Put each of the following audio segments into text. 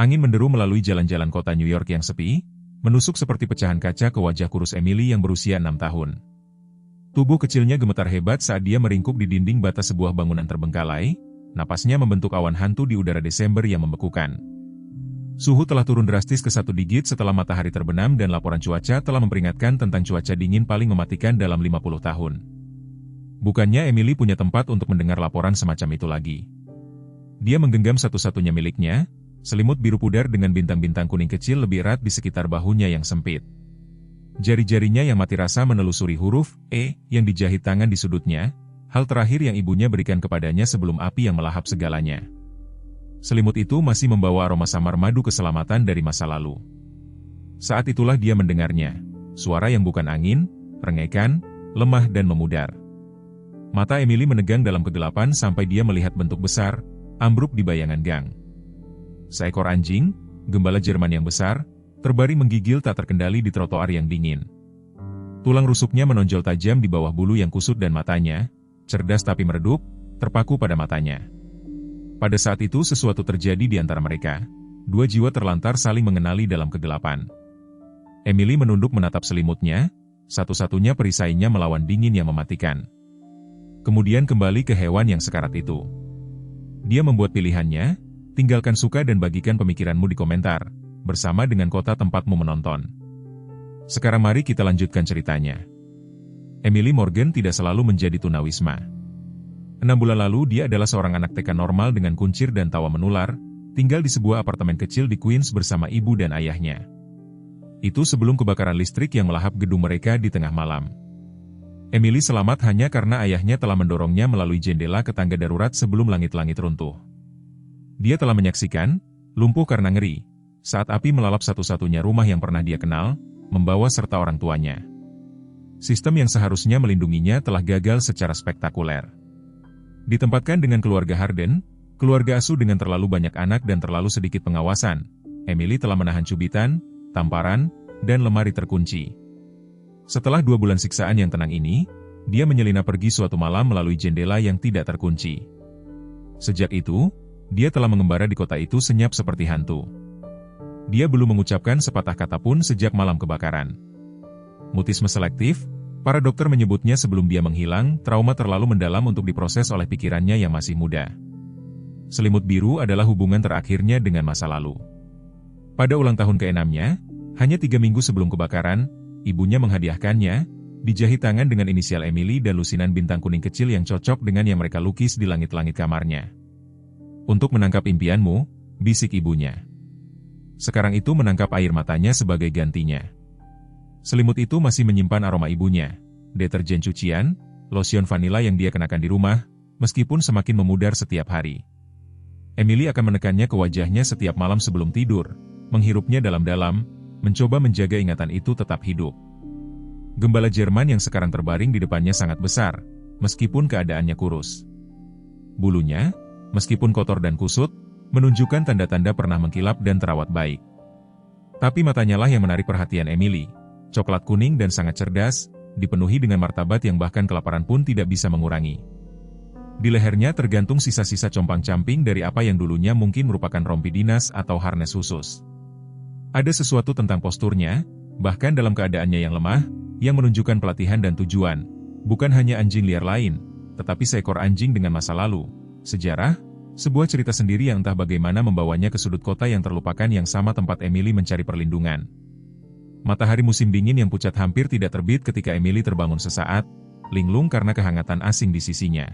Angin menderu melalui jalan-jalan kota New York yang sepi, menusuk seperti pecahan kaca ke wajah kurus Emily yang berusia 6 tahun. Tubuh kecilnya gemetar hebat saat dia meringkuk di dinding bata sebuah bangunan terbengkalai, napasnya membentuk awan hantu di udara Desember yang membekukan. Suhu telah turun drastis ke 1 digit setelah matahari terbenam dan laporan cuaca telah memperingatkan tentang cuaca dingin paling mematikan dalam 50 tahun. Bukannya Emily punya tempat untuk mendengar laporan semacam itu lagi. Dia menggenggam satu-satunya miliknya, selimut biru pudar dengan bintang-bintang kuning kecil lebih erat di sekitar bahunya yang sempit. Jari-jarinya yang mati rasa menelusuri huruf E yang dijahit tangan di sudutnya, hal terakhir yang ibunya berikan kepadanya sebelum api yang melahap segalanya. Selimut itu masih membawa aroma samar madu keselamatan dari masa lalu. Saat itulah dia mendengarnya, suara yang bukan angin, rengekan, lemah dan memudar. Mata Emily menegang dalam kegelapan sampai dia melihat bentuk besar, ambruk di bayangan gang. Seekor anjing, gembala Jerman yang besar, terbaring menggigil tak terkendali di trotoar yang dingin. Tulang rusuknya menonjol tajam di bawah bulu yang kusut dan matanya, cerdas tapi meredup, terpaku pada matanya. Pada saat itu sesuatu terjadi di antara mereka. 2 jiwa terlantar saling mengenali dalam kegelapan. Emily menunduk menatap selimutnya, satu-satunya perisainya melawan dingin yang mematikan. Kemudian kembali ke hewan yang sekarat itu. Dia membuat pilihannya. Tinggalkan suka dan bagikan pemikiranmu di komentar, bersama dengan kota tempatmu menonton. Sekarang mari kita lanjutkan ceritanya. Emily Morgan tidak selalu menjadi tunawisma. 6 bulan lalu dia adalah seorang anak TK normal dengan kuncir dan tawa menular, tinggal di sebuah apartemen kecil di Queens bersama ibu dan ayahnya. Itu sebelum kebakaran listrik yang melahap gedung mereka di tengah malam. Emily selamat hanya karena ayahnya telah mendorongnya melalui jendela ke tangga darurat sebelum langit-langit runtuh. Dia telah menyaksikan, lumpuh karena ngeri, saat api melalap satu-satunya rumah yang pernah dia kenal, membawa serta orang tuanya. Sistem yang seharusnya melindunginya telah gagal secara spektakuler. Ditempatkan dengan keluarga Harden, keluarga asuh dengan terlalu banyak anak dan terlalu sedikit pengawasan, Emily telah menahan cubitan, tamparan, dan lemari terkunci. Setelah 2 bulan siksaan yang tenang ini, dia menyelinap pergi suatu malam melalui jendela yang tidak terkunci. Sejak itu, dia telah mengembara di kota itu senyap seperti hantu. Dia belum mengucapkan sepatah kata pun sejak malam kebakaran. Mutisme selektif, para dokter menyebutnya sebelum dia menghilang, trauma terlalu mendalam untuk diproses oleh pikirannya yang masih muda. Selimut biru adalah hubungan terakhirnya dengan masa lalu. Pada ulang tahun ke-6-nya, hanya 3 minggu sebelum kebakaran, ibunya menghadiahkannya, dijahit tangan dengan inisial Emily dan lusinan bintang kuning kecil yang cocok dengan yang mereka lukis di langit-langit kamarnya. Untuk menangkap impianmu, bisik ibunya. Sekarang itu menangkap air matanya sebagai gantinya. Selimut itu masih menyimpan aroma ibunya, deterjen cucian, lotion vanila yang dia kenakan di rumah, meskipun semakin memudar setiap hari. Emily akan menekannya ke wajahnya setiap malam sebelum tidur, menghirupnya dalam-dalam, mencoba menjaga ingatan itu tetap hidup. Gembala Jerman yang sekarang terbaring di depannya sangat besar, meskipun keadaannya kurus. Bulunya, meskipun kotor dan kusut, menunjukkan tanda-tanda pernah mengkilap dan terawat baik. Tapi matanya lah yang menarik perhatian Emily. Coklat kuning dan sangat cerdas, dipenuhi dengan martabat yang bahkan kelaparan pun tidak bisa mengurangi. Di lehernya tergantung sisa-sisa compang-camping dari apa yang dulunya mungkin merupakan rompi dinas atau harnes khusus. Ada sesuatu tentang posturnya, bahkan dalam keadaannya yang lemah, yang menunjukkan pelatihan dan tujuan. Bukan hanya anjing liar lain, tetapi seekor anjing dengan masa lalu. Sejarah, sebuah cerita sendiri yang entah bagaimana membawanya ke sudut kota yang terlupakan yang sama tempat Emily mencari perlindungan. Matahari musim dingin yang pucat hampir tidak terbit ketika Emily terbangun sesaat, linglung karena kehangatan asing di sisinya.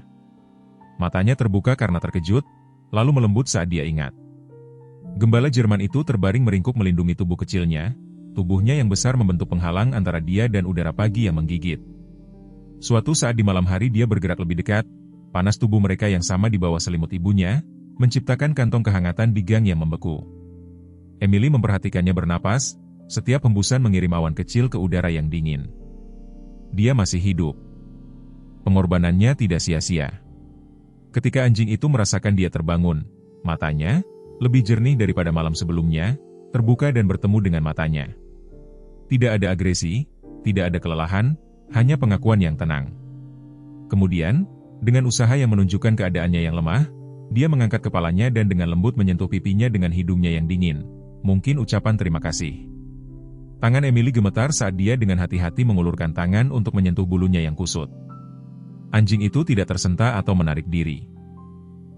Matanya terbuka karena terkejut, lalu melembut saat dia ingat. Gembala Jerman itu terbaring meringkuk melindungi tubuh kecilnya, tubuhnya yang besar membentuk penghalang antara dia dan udara pagi yang menggigit. Suatu saat di malam hari dia bergerak lebih dekat, panas tubuh mereka yang sama di bawah selimut ibunya, menciptakan kantong kehangatan di gang yang membeku. Emily memperhatikannya bernapas, setiap hembusan mengirim awan kecil ke udara yang dingin. Dia masih hidup. Pengorbanannya tidak sia-sia. Ketika anjing itu merasakan dia terbangun, matanya, lebih jernih daripada malam sebelumnya, terbuka dan bertemu dengan matanya. Tidak ada agresi, tidak ada kelelahan, hanya pengakuan yang tenang. Kemudian, dengan usaha yang menunjukkan keadaannya yang lemah, Dia mengangkat kepalanya dan dengan lembut menyentuh pipinya dengan hidungnya yang dingin. Mungkin ucapan terima kasih. Tangan Emily gemetar saat dia dengan hati-hati mengulurkan tangan untuk menyentuh bulunya yang kusut. Anjing itu tidak tersentak atau menarik diri.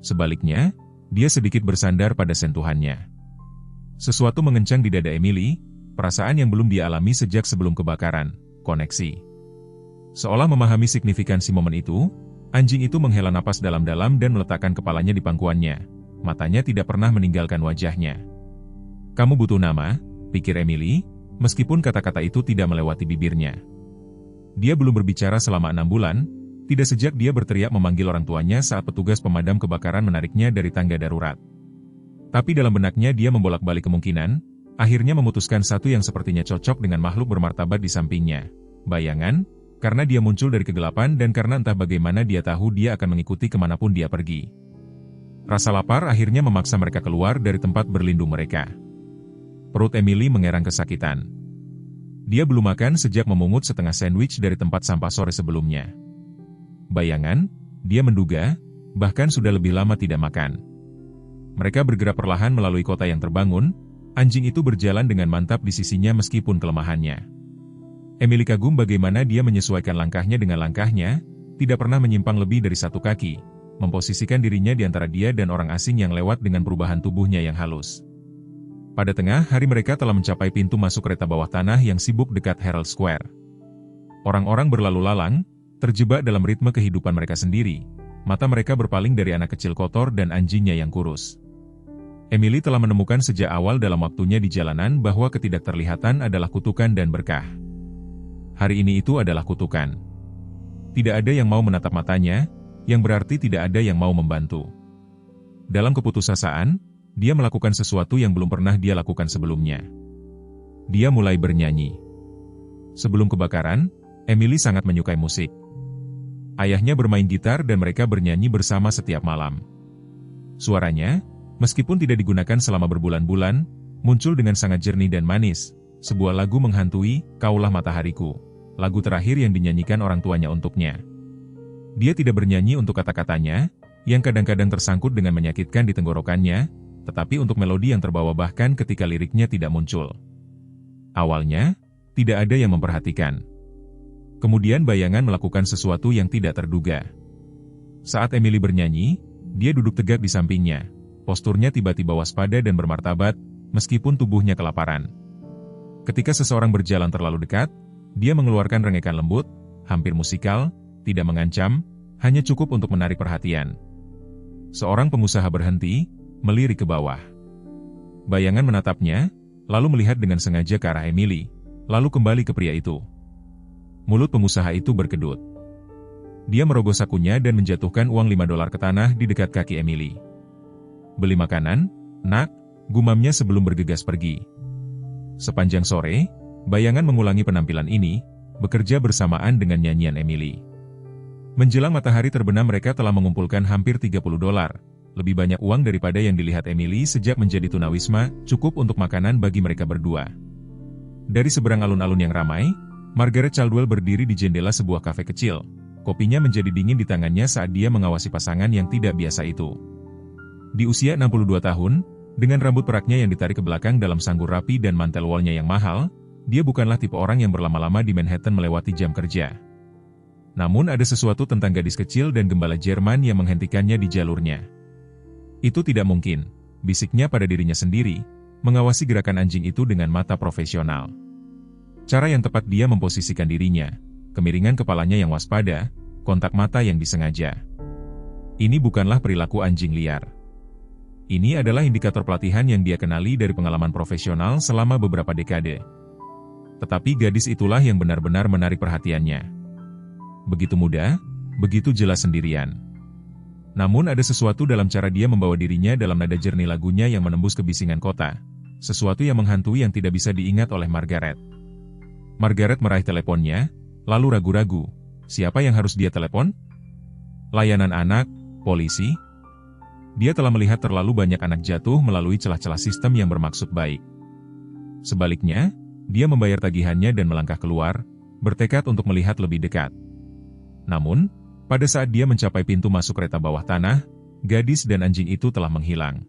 Sebaliknya, dia sedikit bersandar pada sentuhannya. Sesuatu mengencang di dada Emily, perasaan yang belum dia alami sejak sebelum kebakaran, koneksi. Seolah memahami signifikansi momen itu, anjing itu menghela napas dalam-dalam dan meletakkan kepalanya di pangkuannya. Matanya tidak pernah meninggalkan wajahnya. Kamu butuh nama, pikir Emily, meskipun kata-kata itu tidak melewati bibirnya. Dia belum berbicara selama 6 bulan, tidak sejak dia berteriak memanggil orang tuanya saat petugas pemadam kebakaran menariknya dari tangga darurat. Tapi dalam benaknya dia membolak-balik kemungkinan, akhirnya memutuskan satu yang sepertinya cocok dengan makhluk bermartabat di sampingnya. Bayangan, karena dia muncul dari kegelapan dan karena entah bagaimana dia tahu dia akan mengikuti kemanapun dia pergi. Rasa lapar akhirnya memaksa mereka keluar dari tempat berlindung mereka. Perut Emily mengerang kesakitan. Dia belum makan sejak memungut setengah sandwich dari tempat sampah sore sebelumnya. Bayangan, dia menduga, bahkan sudah lebih lama tidak makan. Mereka bergerak perlahan melalui kota yang terbangun, anjing itu berjalan dengan mantap di sisinya meskipun kelemahannya. Emily kagum bagaimana dia menyesuaikan langkahnya dengan langkahnya, tidak pernah menyimpang lebih dari 1 kaki, memposisikan dirinya di antara dia dan orang asing yang lewat dengan perubahan tubuhnya yang halus. Pada tengah hari mereka telah mencapai pintu masuk kereta bawah tanah yang sibuk dekat Herald Square. Orang-orang berlalu lalang, terjebak dalam ritme kehidupan mereka sendiri, mata mereka berpaling dari anak kecil kotor dan anjingnya yang kurus. Emily telah menemukan sejak awal dalam waktunya di jalanan bahwa ketidakterlihatan adalah kutukan dan berkah. Hari ini itu adalah kutukan. Tidak ada yang mau menatap matanya, yang berarti tidak ada yang mau membantu. Dalam keputusasaan, dia melakukan sesuatu yang belum pernah dia lakukan sebelumnya. Dia mulai bernyanyi. Sebelum kebakaran, Emily sangat menyukai musik. Ayahnya bermain gitar dan mereka bernyanyi bersama setiap malam. Suaranya, meskipun tidak digunakan selama berbulan-bulan, muncul dengan sangat jernih dan manis. Sebuah lagu menghantui, Kaulah Matahariku. Lagu terakhir yang dinyanyikan orang tuanya untuknya. Dia tidak bernyanyi untuk kata-katanya, yang kadang-kadang tersangkut dengan menyakitkan di tenggorokannya, tetapi untuk melodi yang terbawa bahkan ketika liriknya tidak muncul. Awalnya, tidak ada yang memperhatikan. Kemudian bayangan melakukan sesuatu yang tidak terduga. Saat Emily bernyanyi, dia duduk tegak di sampingnya. Posturnya tiba-tiba waspada dan bermartabat, meskipun tubuhnya kelaparan. Ketika seseorang berjalan terlalu dekat, dia mengeluarkan rengekan lembut, hampir musikal, tidak mengancam, hanya cukup untuk menarik perhatian. Seorang pengusaha berhenti, melirik ke bawah. Bayangan menatapnya, lalu melihat dengan sengaja ke arah Emily, lalu kembali ke pria itu. Mulut pengusaha itu berkedut. Dia merogoh sakunya dan menjatuhkan uang $5 ke tanah di dekat kaki Emily. Beli makanan, nak, gumamnya sebelum bergegas pergi. Sepanjang sore, bayangan mengulangi penampilan ini, bekerja bersamaan dengan nyanyian Emily. Menjelang matahari terbenam mereka telah mengumpulkan hampir $30, lebih banyak uang daripada yang dilihat Emily sejak menjadi tunawisma, cukup untuk makanan bagi mereka berdua. Dari seberang alun-alun yang ramai, Margaret Caldwell berdiri di jendela sebuah kafe kecil. Kopinya menjadi dingin di tangannya saat dia mengawasi pasangan yang tidak biasa itu. Di usia 62 tahun, dengan rambut peraknya yang ditarik ke belakang dalam sanggur rapi dan mantel wallnya yang mahal, dia bukanlah tipe orang yang berlama-lama di Manhattan melewati jam kerja. Namun ada sesuatu tentang gadis kecil dan gembala Jerman yang menghentikannya di jalurnya. Itu tidak mungkin, bisiknya pada dirinya sendiri, mengawasi gerakan anjing itu dengan mata profesional. Cara yang tepat dia memposisikan dirinya, kemiringan kepalanya yang waspada, kontak mata yang disengaja. Ini bukanlah perilaku anjing liar. Ini adalah indikator pelatihan yang dia kenali dari pengalaman profesional selama beberapa dekade. Tetapi gadis itulah yang benar-benar menarik perhatiannya. Begitu muda, begitu jelas sendirian. Namun ada sesuatu dalam cara dia membawa dirinya dalam nada jernih lagunya yang menembus kebisingan kota. Sesuatu yang menghantui yang tidak bisa diingat oleh Margaret. Margaret meraih teleponnya, lalu ragu-ragu. Siapa yang harus dia telepon? Layanan anak, polisi? Dia telah melihat terlalu banyak anak jatuh melalui celah-celah sistem yang bermaksud baik. Sebaliknya, dia membayar tagihannya dan melangkah keluar, bertekad untuk melihat lebih dekat. Namun, pada saat dia mencapai pintu masuk kereta bawah tanah, gadis dan anjing itu telah menghilang.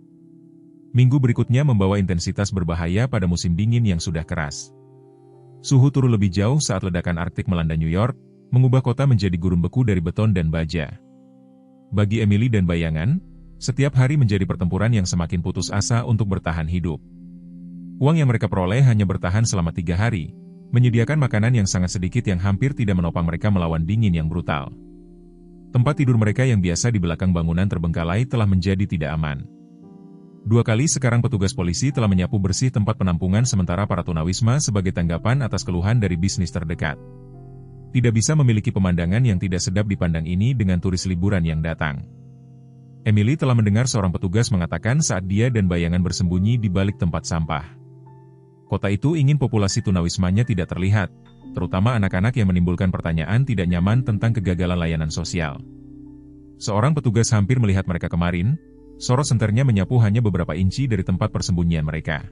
Minggu berikutnya membawa intensitas berbahaya pada musim dingin yang sudah keras. Suhu turun lebih jauh saat ledakan Arktik melanda New York, mengubah kota menjadi gurun beku dari beton dan baja. Bagi Emily dan bayangan, setiap hari menjadi pertempuran yang semakin putus asa untuk bertahan hidup. Uang yang mereka peroleh hanya bertahan selama 3 hari, menyediakan makanan yang sangat sedikit yang hampir tidak menopang mereka melawan dingin yang brutal. Tempat tidur mereka yang biasa di belakang bangunan terbengkalai telah menjadi tidak aman. 2 kali sekarang petugas polisi telah menyapu bersih tempat penampungan sementara para tunawisma sebagai tanggapan atas keluhan dari bisnis terdekat. Tidak bisa memiliki pemandangan yang tidak sedap dipandang ini dengan turis liburan yang datang. Emily telah mendengar seorang petugas mengatakan saat dia dan bayangan bersembunyi di balik tempat sampah. Kota itu ingin populasi tunawismanya tidak terlihat, terutama anak-anak yang menimbulkan pertanyaan tidak nyaman tentang kegagalan layanan sosial. Seorang petugas hampir melihat mereka kemarin. Sorot senternya menyapu hanya beberapa inci dari tempat persembunyian mereka.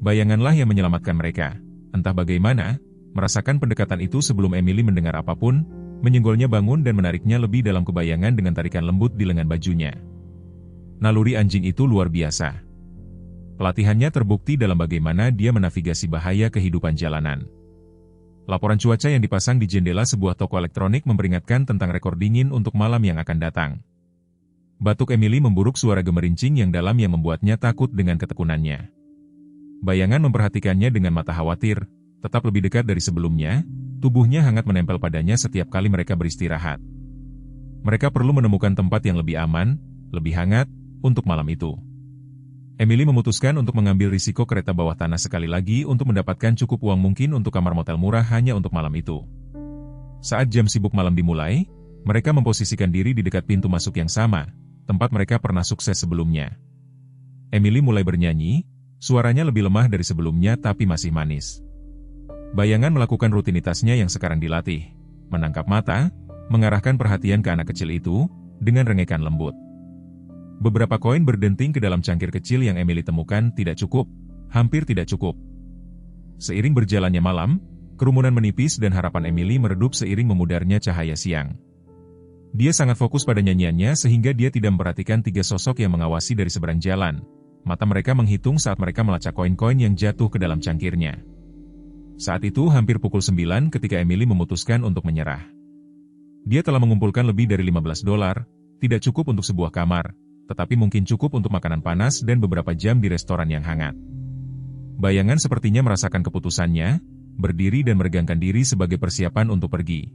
Bayanganlah yang menyelamatkan mereka. Entah bagaimana, merasakan pendekatan itu sebelum Emily mendengar apapun, menyenggolnya bangun dan menariknya lebih dalam kebayangan dengan tarikan lembut di lengan bajunya. Naluri anjing itu luar biasa. Pelatihannya terbukti dalam bagaimana dia menavigasi bahaya kehidupan jalanan. Laporan cuaca yang dipasang di jendela sebuah toko elektronik memperingatkan tentang rekor dingin untuk malam yang akan datang. Batuk Emily memburuk suara gemerincing yang dalam yang membuatnya takut dengan ketekunannya. Bayangan memperhatikannya dengan mata khawatir, tetap lebih dekat dari sebelumnya, tubuhnya hangat menempel padanya setiap kali mereka beristirahat. Mereka perlu menemukan tempat yang lebih aman, lebih hangat, untuk malam itu. Emily memutuskan untuk mengambil risiko kereta bawah tanah sekali lagi untuk mendapatkan cukup uang mungkin untuk kamar motel murah hanya untuk malam itu. Saat jam sibuk malam dimulai, mereka memposisikan diri di dekat pintu masuk yang sama, tempat mereka pernah sukses sebelumnya. Emily mulai bernyanyi, suaranya lebih lemah dari sebelumnya tapi masih manis. Bayangan melakukan rutinitasnya yang sekarang dilatih, menangkap mata, mengarahkan perhatian ke anak kecil itu, dengan rengekan lembut. Beberapa koin berdenting ke dalam cangkir kecil yang Emily temukan tidak cukup, hampir tidak cukup. Seiring berjalannya malam, kerumunan menipis dan harapan Emily meredup seiring memudarnya cahaya siang. Dia sangat fokus pada nyanyiannya sehingga dia tidak memperhatikan 3 sosok yang mengawasi dari seberang jalan. Mata mereka menghitung saat mereka melacak koin-koin yang jatuh ke dalam cangkirnya. Saat itu hampir pukul 9 ketika Emily memutuskan untuk menyerah. Dia telah mengumpulkan lebih dari $15, tidak cukup untuk sebuah kamar, tetapi mungkin cukup untuk makanan panas dan beberapa jam di restoran yang hangat. Bayangan sepertinya merasakan keputusannya, berdiri dan meregangkan diri sebagai persiapan untuk pergi.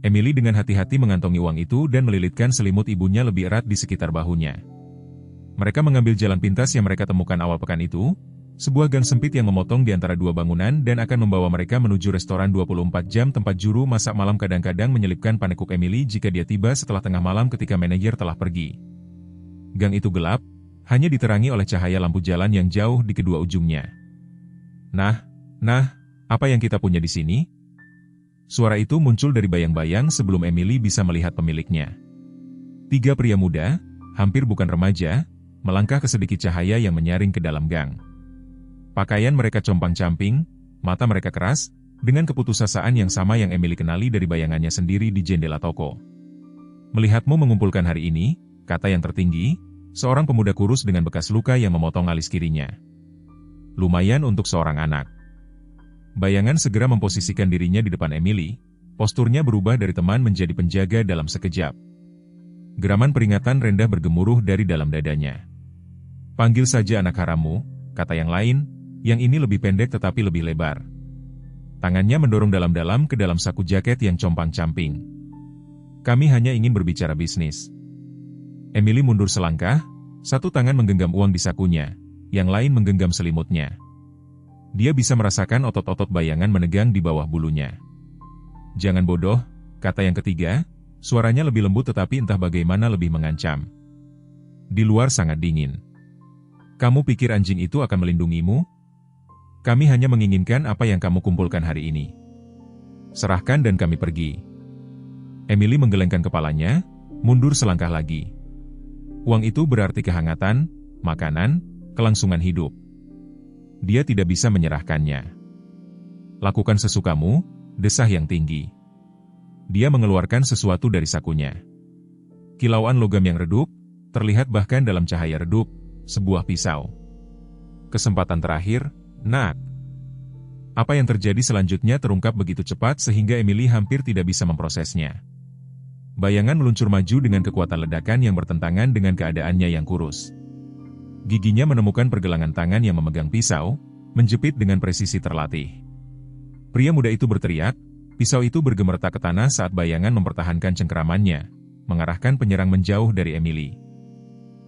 Emily dengan hati-hati mengantongi uang itu dan melilitkan selimut ibunya lebih erat di sekitar bahunya. Mereka mengambil jalan pintas yang mereka temukan awal pekan itu, sebuah gang sempit yang memotong di antara 2 bangunan dan akan membawa mereka menuju restoran 24 jam tempat juru masak malam kadang-kadang menyelipkan panekuk Emily jika dia tiba setelah tengah malam ketika manajer telah pergi. Gang itu gelap, hanya diterangi oleh cahaya lampu jalan yang jauh di kedua ujungnya. Nah, apa yang kita punya di sini? Suara itu muncul dari bayang-bayang sebelum Emily bisa melihat pemiliknya. 3 pria muda, hampir bukan remaja, melangkah ke sedikit cahaya yang menyaring ke dalam gang. Pakaian mereka compang-camping, mata mereka keras, dengan keputusasaan yang sama yang Emily kenali dari bayangannya sendiri di jendela toko. Melihatmu mengumpulkan hari ini, kata yang tertinggi, seorang pemuda kurus dengan bekas luka yang memotong alis kirinya. Lumayan untuk seorang anak. Bayangan segera memposisikan dirinya di depan Emily, posturnya berubah dari teman menjadi penjaga dalam sekejap. Geraman peringatan rendah bergemuruh dari dalam dadanya. Panggil saja anak harammu, kata yang lain, yang ini lebih pendek tetapi lebih lebar. Tangannya mendorong dalam-dalam ke dalam saku jaket yang compang-camping. Kami hanya ingin berbicara bisnis. Emily mundur selangkah, satu tangan menggenggam uang di sakunya, yang lain menggenggam selimutnya. Dia bisa merasakan otot-otot bayangan menegang di bawah bulunya. Jangan bodoh, kata yang ketiga, suaranya lebih lembut tetapi entah bagaimana lebih mengancam. Di luar sangat dingin. Kamu pikir anjing itu akan melindungimu? Kami hanya menginginkan apa yang kamu kumpulkan hari ini. Serahkan dan kami pergi. Emily menggelengkan kepalanya, mundur selangkah lagi. Uang itu berarti kehangatan, makanan, kelangsungan hidup. Dia tidak bisa menyerahkannya. Lakukan sesukamu, desah yang tinggi. Dia mengeluarkan sesuatu dari sakunya. Kilauan logam yang redup, terlihat bahkan dalam cahaya redup, sebuah pisau. Kesempatan terakhir, nak. Apa yang terjadi selanjutnya terungkap begitu cepat sehingga Emily hampir tidak bisa memprosesnya. Bayangan meluncur maju dengan kekuatan ledakan yang bertentangan dengan keadaannya yang kurus. Giginya menemukan pergelangan tangan yang memegang pisau, menjepit dengan presisi terlatih. Pria muda itu berteriak, pisau itu bergemertak ke tanah saat bayangan mempertahankan cengkeramannya, mengarahkan penyerang menjauh dari Emily.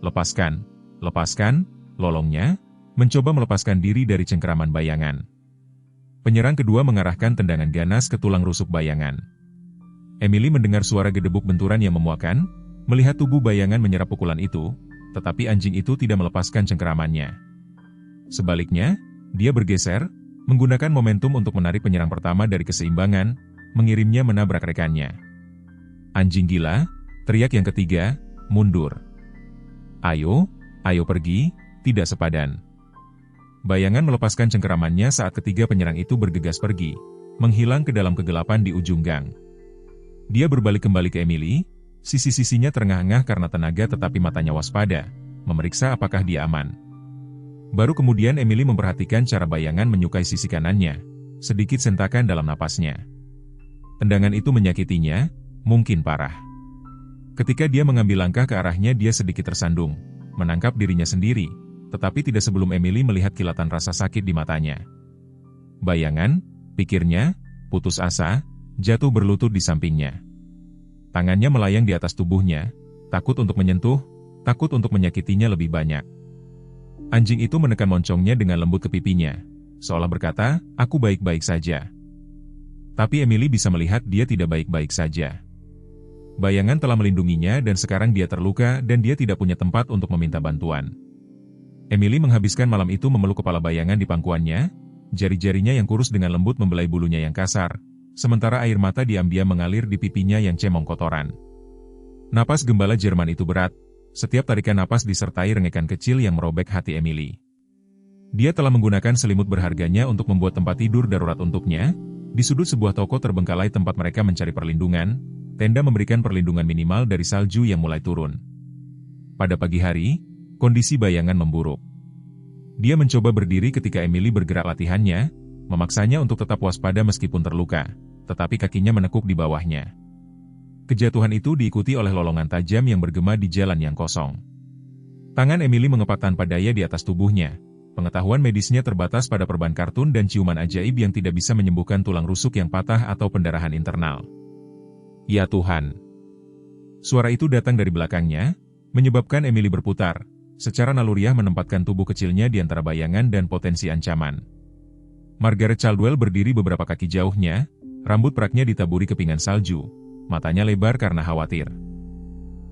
Lepaskan, lepaskan, lolongnya, mencoba melepaskan diri dari cengkeraman bayangan. Penyerang kedua mengarahkan tendangan ganas ke tulang rusuk bayangan. Emily mendengar suara gedebuk benturan yang memuakan, melihat tubuh bayangan menyerap pukulan itu, tetapi anjing itu tidak melepaskan cengkeramannya. Sebaliknya, dia bergeser, menggunakan momentum untuk menarik penyerang pertama dari keseimbangan, mengirimnya menabrak rekannya. Anjing gila, teriak yang ketiga, mundur. Ayo, ayo pergi, tidak sepadan. Bayangan melepaskan cengkeramannya saat ketiga penyerang itu bergegas pergi, menghilang ke dalam kegelapan di ujung gang. Dia berbalik kembali ke Emily, sisi-sisinya terengah-engah karena tenaga tetapi matanya waspada, memeriksa apakah dia aman. Baru kemudian Emily memperhatikan cara bayangan menyukai sisi kanannya, sedikit sentakan dalam napasnya. Tendangan itu menyakitinya, mungkin parah. Ketika dia mengambil langkah ke arahnya dia sedikit tersandung, menangkap dirinya sendiri, tetapi tidak sebelum Emily melihat kilatan rasa sakit di matanya. Bayangan, pikirnya, putus asa, jatuh berlutut di sampingnya. Tangannya melayang di atas tubuhnya, takut untuk menyentuh, takut untuk menyakitinya lebih banyak. Anjing itu menekan moncongnya dengan lembut ke pipinya, seolah berkata, aku baik-baik saja. Tapi Emily bisa melihat dia tidak baik-baik saja. Bayangan telah melindunginya dan sekarang dia terluka dan dia tidak punya tempat untuk meminta bantuan. Emily menghabiskan malam itu memeluk kepala bayangan di pangkuannya, jari-jarinya yang kurus dengan lembut membelai bulunya yang kasar, sementara air mata diam-diam mengalir di pipinya yang cemong kotoran. Napas gembala Jerman itu berat, setiap tarikan napas disertai rengekan kecil yang merobek hati Emily. Dia telah menggunakan selimut berharganya untuk membuat tempat tidur darurat untuknya, di sudut sebuah toko terbengkalai tempat mereka mencari perlindungan, tenda memberikan perlindungan minimal dari salju yang mulai turun. Pada pagi hari, kondisi bayangan memburuk. Dia mencoba berdiri ketika Emily bergerak latihannya, memaksanya untuk tetap waspada meskipun terluka, tetapi kakinya menekuk di bawahnya. Kejatuhan itu diikuti oleh lolongan tajam yang bergema di jalan yang kosong. Tangan Emily mengepak tanpa daya di atas tubuhnya. Pengetahuan medisnya terbatas pada perban kartun dan ciuman ajaib yang tidak bisa menyembuhkan tulang rusuk yang patah atau pendarahan internal. Ya Tuhan! Suara itu datang dari belakangnya, menyebabkan Emily berputar, secara naluriah menempatkan tubuh kecilnya di antara bayangan dan potensi ancaman. Margaret Caldwell berdiri beberapa kaki jauhnya, rambut peraknya ditaburi kepingan salju, matanya lebar karena khawatir.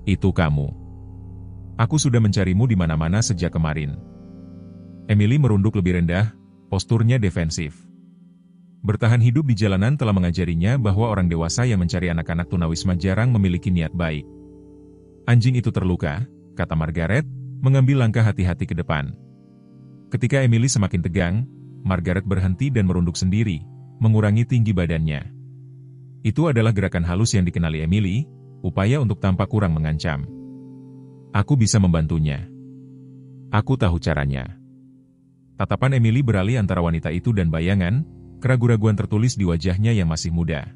Itu kamu. Aku sudah mencarimu di mana-mana sejak kemarin. Emily merunduk lebih rendah, posturnya defensif. Bertahan hidup di jalanan telah mengajarinya bahwa orang dewasa yang mencari anak-anak tunawisma jarang memiliki niat baik. Anjing itu terluka, kata Margaret, mengambil langkah hati-hati ke depan. Ketika Emily semakin tegang, Margaret berhenti dan merunduk sendiri, mengurangi tinggi badannya. Itu adalah gerakan halus yang dikenali Emily, upaya untuk tampak kurang mengancam. Aku bisa membantunya. Aku tahu caranya. Tatapan Emily beralih antara wanita itu dan bayangan, keraguan-raguan tertulis di wajahnya yang masih muda.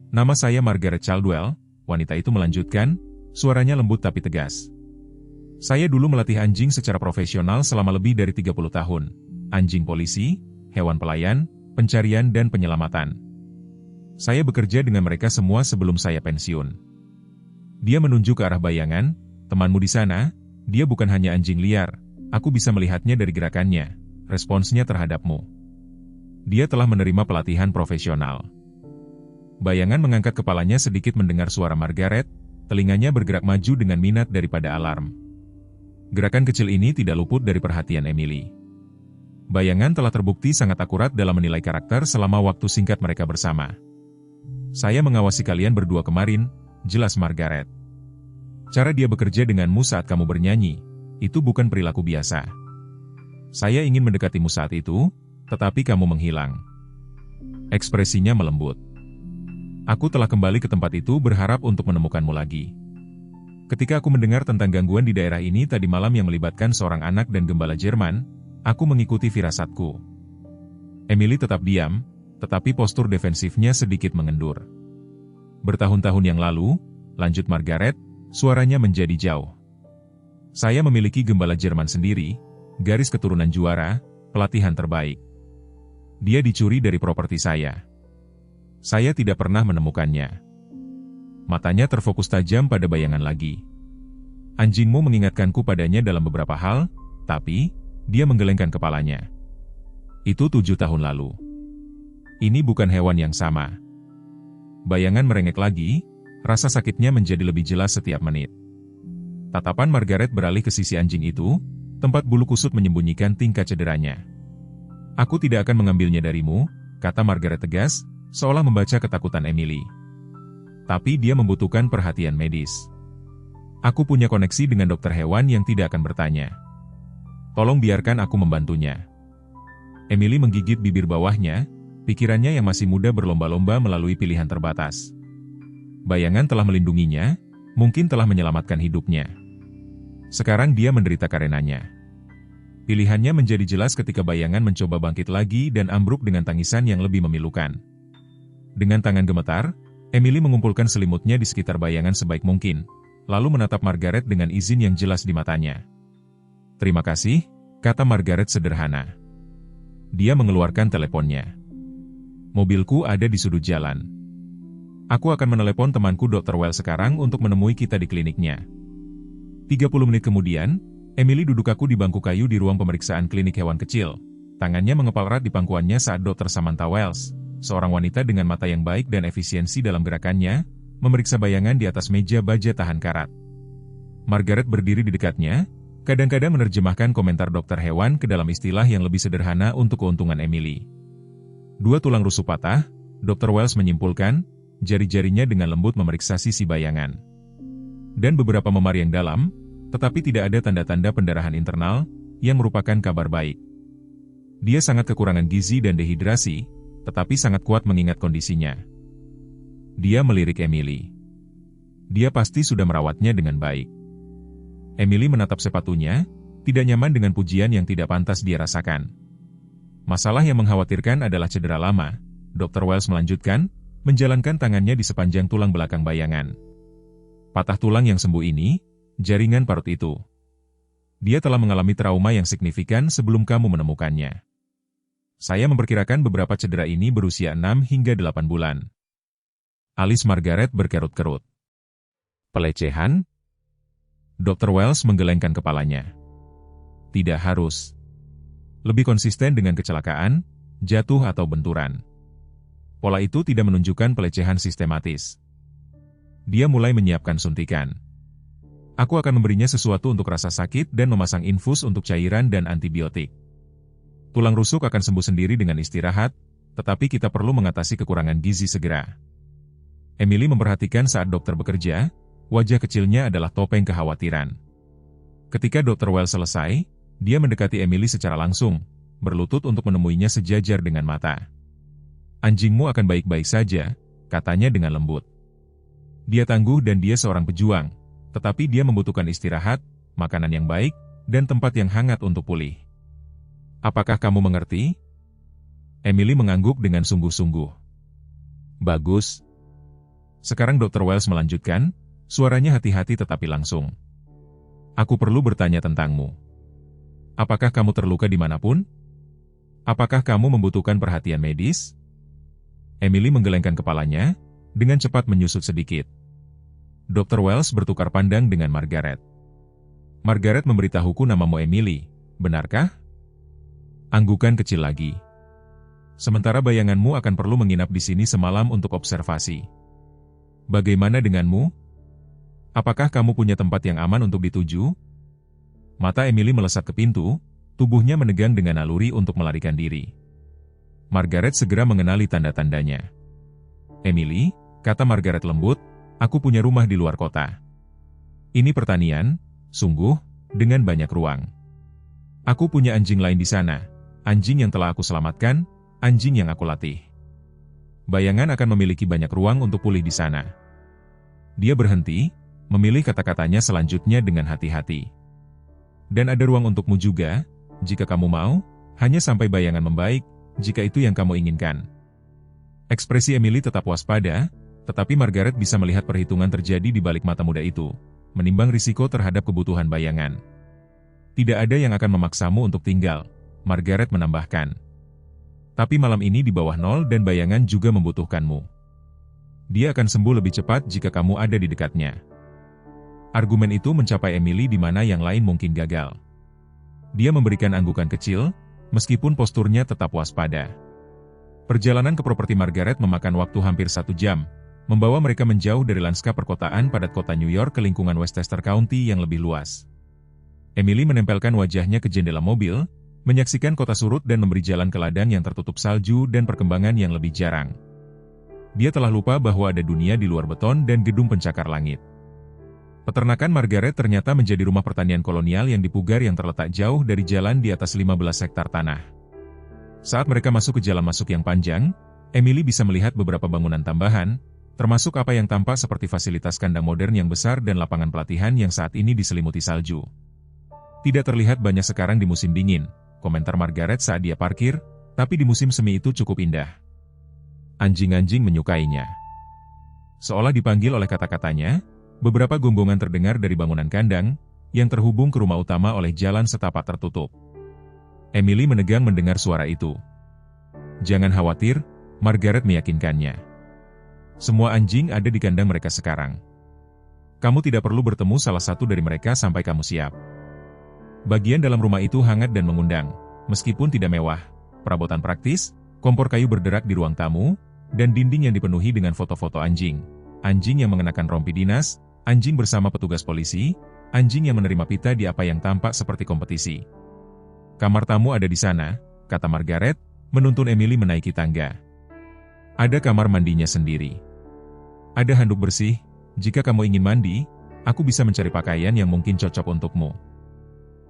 Nama saya Margaret Caldwell, wanita itu melanjutkan, suaranya lembut tapi tegas. Saya dulu melatih anjing secara profesional selama lebih dari 30 tahun. Anjing polisi, hewan pelayan, pencarian dan penyelamatan. Saya bekerja dengan mereka semua sebelum saya pensiun. Dia menunjuk ke arah bayangan, temanmu di sana, dia bukan hanya anjing liar, aku bisa melihatnya dari gerakannya, responsnya terhadapmu. Dia telah menerima pelatihan profesional. Bayangan mengangkat kepalanya sedikit mendengar suara Margaret, telinganya bergerak maju dengan minat daripada alarm. Gerakan kecil ini tidak luput dari perhatian Emily. Bayangan telah terbukti sangat akurat dalam menilai karakter selama waktu singkat mereka bersama. Saya mengawasi kalian berdua kemarin, jelas Margaret. Cara dia bekerja denganmu saat kamu bernyanyi, itu bukan perilaku biasa. Saya ingin mendekatimu saat itu, tetapi kamu menghilang. Ekspresinya melembut. Aku telah kembali ke tempat itu berharap untuk menemukanmu lagi. Ketika aku mendengar tentang gangguan di daerah ini tadi malam yang melibatkan seorang anak dan gembala Jerman, aku mengikuti firasatku. Emily tetap diam, tetapi postur defensifnya sedikit mengendur. Bertahun-tahun yang lalu, lanjut Margaret, suaranya menjadi jauh. Saya memiliki gembala Jerman sendiri, garis keturunan juara, pelatihan terbaik. Dia dicuri dari properti saya. Saya tidak pernah menemukannya. Matanya terfokus tajam pada bayangan lagi. Anjingmu mengingatkanku padanya dalam beberapa hal, tapi dia menggelengkan kepalanya. Itu 7 tahun lalu. Ini bukan hewan yang sama. Bayangan merengek lagi, rasa sakitnya menjadi lebih jelas setiap menit. Tatapan Margaret beralih ke sisi anjing itu, tempat bulu kusut menyembunyikan tingkah cederanya. Aku tidak akan mengambilnya darimu, kata Margaret tegas, seolah membaca ketakutan Emily. Tapi dia membutuhkan perhatian medis. Aku punya koneksi dengan dokter hewan yang tidak akan bertanya. Tolong biarkan aku membantunya. Emily menggigit bibir bawahnya, pikirannya yang masih muda berlomba-lomba melalui pilihan terbatas. Bayangan telah melindunginya, mungkin telah menyelamatkan hidupnya. Sekarang dia menderita karenanya. Pilihannya menjadi jelas ketika bayangan mencoba bangkit lagi dan ambruk dengan tangisan yang lebih memilukan. Dengan tangan gemetar, Emily mengumpulkan selimutnya di sekitar bayangan sebaik mungkin, lalu menatap Margaret dengan izin yang jelas di matanya. Terima kasih, kata Margaret sederhana. Dia mengeluarkan teleponnya. Mobilku ada di sudut jalan. Aku akan menelepon temanku Dr. Wells sekarang untuk menemui kita di kliniknya. 30 menit kemudian, Emily duduk kaku di bangku kayu di ruang pemeriksaan klinik hewan kecil. Tangannya mengepal erat di pangkuannya saat Dr. Samantha Wells, seorang wanita dengan mata yang baik dan efisiensi dalam gerakannya, memeriksa bayangan di atas meja baja tahan karat. Margaret berdiri di dekatnya, kadang-kadang menerjemahkan komentar dokter hewan ke dalam istilah yang lebih sederhana untuk keuntungan Emily. 2 tulang rusuk patah, Dr. Wells menyimpulkan, jari-jarinya dengan lembut memeriksa sisi bayangan. Dan beberapa memar yang dalam, tetapi tidak ada tanda-tanda pendarahan internal, yang merupakan kabar baik. Dia sangat kekurangan gizi dan dehidrasi, tetapi sangat kuat mengingat kondisinya. Dia melirik Emily. Dia pasti sudah merawatnya dengan baik. Emily menatap sepatunya, tidak nyaman dengan pujian yang tidak pantas dia rasakan. Masalah yang mengkhawatirkan adalah cedera lama, Dr. Wells melanjutkan, menjalankan tangannya di sepanjang tulang belakang bayangan. Patah tulang yang sembuh ini, jaringan parut itu. Dia telah mengalami trauma yang signifikan sebelum kamu menemukannya. Saya memperkirakan beberapa cedera ini berusia 6 hingga 8 bulan. Alis Margaret berkerut-kerut. Pelecehan? Dr. Wells menggelengkan kepalanya. Tidak harus. Lebih konsisten dengan kecelakaan, jatuh atau benturan. Pola itu tidak menunjukkan pelecehan sistematis. Dia mulai menyiapkan suntikan. Aku akan memberinya sesuatu untuk rasa sakit dan memasang infus untuk cairan dan antibiotik. Tulang rusuk akan sembuh sendiri dengan istirahat, tetapi kita perlu mengatasi kekurangan gizi segera. Emily memperhatikan saat dokter bekerja, wajah kecilnya adalah topeng kekhawatiran. Ketika Dr. Wells selesai, dia mendekati Emily secara langsung, berlutut untuk menemuinya sejajar dengan mata. Anjingmu akan baik-baik saja, katanya dengan lembut. Dia tangguh dan dia seorang pejuang, tetapi dia membutuhkan istirahat, makanan yang baik, dan tempat yang hangat untuk pulih. Apakah kamu mengerti? Emily mengangguk dengan sungguh-sungguh. Bagus. Sekarang Dr. Wells melanjutkan, suaranya hati-hati tetapi langsung. Aku perlu bertanya tentangmu. Apakah kamu terluka dimanapun? Apakah kamu membutuhkan perhatian medis? Emily menggelengkan kepalanya, dengan cepat menyusut sedikit. Dr. Wells bertukar pandang dengan Margaret. Margaret memberitahuku namamu Emily, benarkah? Anggukan kecil lagi. Sementara bayanganmu akan perlu menginap di sini semalam untuk observasi. Bagaimana denganmu? Apakah kamu punya tempat yang aman untuk dituju? Mata Emily melesat ke pintu, tubuhnya menegang dengan naluri untuk melarikan diri. Margaret segera mengenali tanda-tandanya. Emily, kata Margaret lembut, aku punya rumah di luar kota. Ini pertanian, sungguh, dengan banyak ruang. Aku punya anjing lain di sana, anjing yang telah aku selamatkan, anjing yang aku latih. Bayangan akan memiliki banyak ruang untuk pulih di sana. Dia berhenti, memilih kata-katanya selanjutnya dengan hati-hati. Dan ada ruang untukmu juga, jika kamu mau, hanya sampai bayangan membaik, jika itu yang kamu inginkan. Ekspresi Emily tetap waspada, tetapi Margaret bisa melihat perhitungan terjadi di balik mata muda itu, menimbang risiko terhadap kebutuhan bayangan. Tidak ada yang akan memaksamu untuk tinggal, Margaret menambahkan. Tapi malam ini di bawah nol dan bayangan juga membutuhkanmu. Dia akan sembuh lebih cepat jika kamu ada di dekatnya. Argumen itu mencapai Emily di mana yang lain mungkin gagal. Dia memberikan anggukan kecil, meskipun posturnya tetap waspada. Perjalanan ke properti Margaret memakan waktu hampir 1 jam, membawa mereka menjauh dari lanskap perkotaan padat kota New York ke lingkungan Westchester County yang lebih luas. Emily menempelkan wajahnya ke jendela mobil, menyaksikan kota surut dan memberi jalan ke ladang yang tertutup salju dan perkembangan yang lebih jarang. Dia telah lupa bahwa ada dunia di luar beton dan gedung pencakar langit. Peternakan Margaret ternyata menjadi rumah pertanian kolonial yang dipugar yang terletak jauh dari jalan di atas 15 hektar tanah. Saat mereka masuk ke jalan masuk yang panjang, Emily bisa melihat beberapa bangunan tambahan, termasuk apa yang tampak seperti fasilitas kandang modern yang besar dan lapangan pelatihan yang saat ini diselimuti salju. Tidak terlihat banyak sekarang di musim dingin, komentar Margaret saat dia parkir, tapi di musim semi itu cukup indah. Anjing-anjing menyukainya. Seolah dipanggil oleh kata-katanya, beberapa gonggongan terdengar dari bangunan kandang, yang terhubung ke rumah utama oleh jalan setapak tertutup. Emily menegang mendengar suara itu. Jangan khawatir, Margaret meyakinkannya. Semua anjing ada di kandang mereka sekarang. Kamu tidak perlu bertemu salah satu dari mereka sampai kamu siap. Bagian dalam rumah itu hangat dan mengundang, meskipun tidak mewah. Perabotan praktis, kompor kayu berderak di ruang tamu, dan dinding yang dipenuhi dengan foto-foto anjing. Anjing yang mengenakan rompi dinas, anjing bersama petugas polisi, anjing yang menerima pita di apa yang tampak seperti kompetisi. Kamar tamu ada di sana, kata Margaret, menuntun Emily menaiki tangga. Ada kamar mandinya sendiri. Ada handuk bersih, jika kamu ingin mandi, aku bisa mencari pakaian yang mungkin cocok untukmu.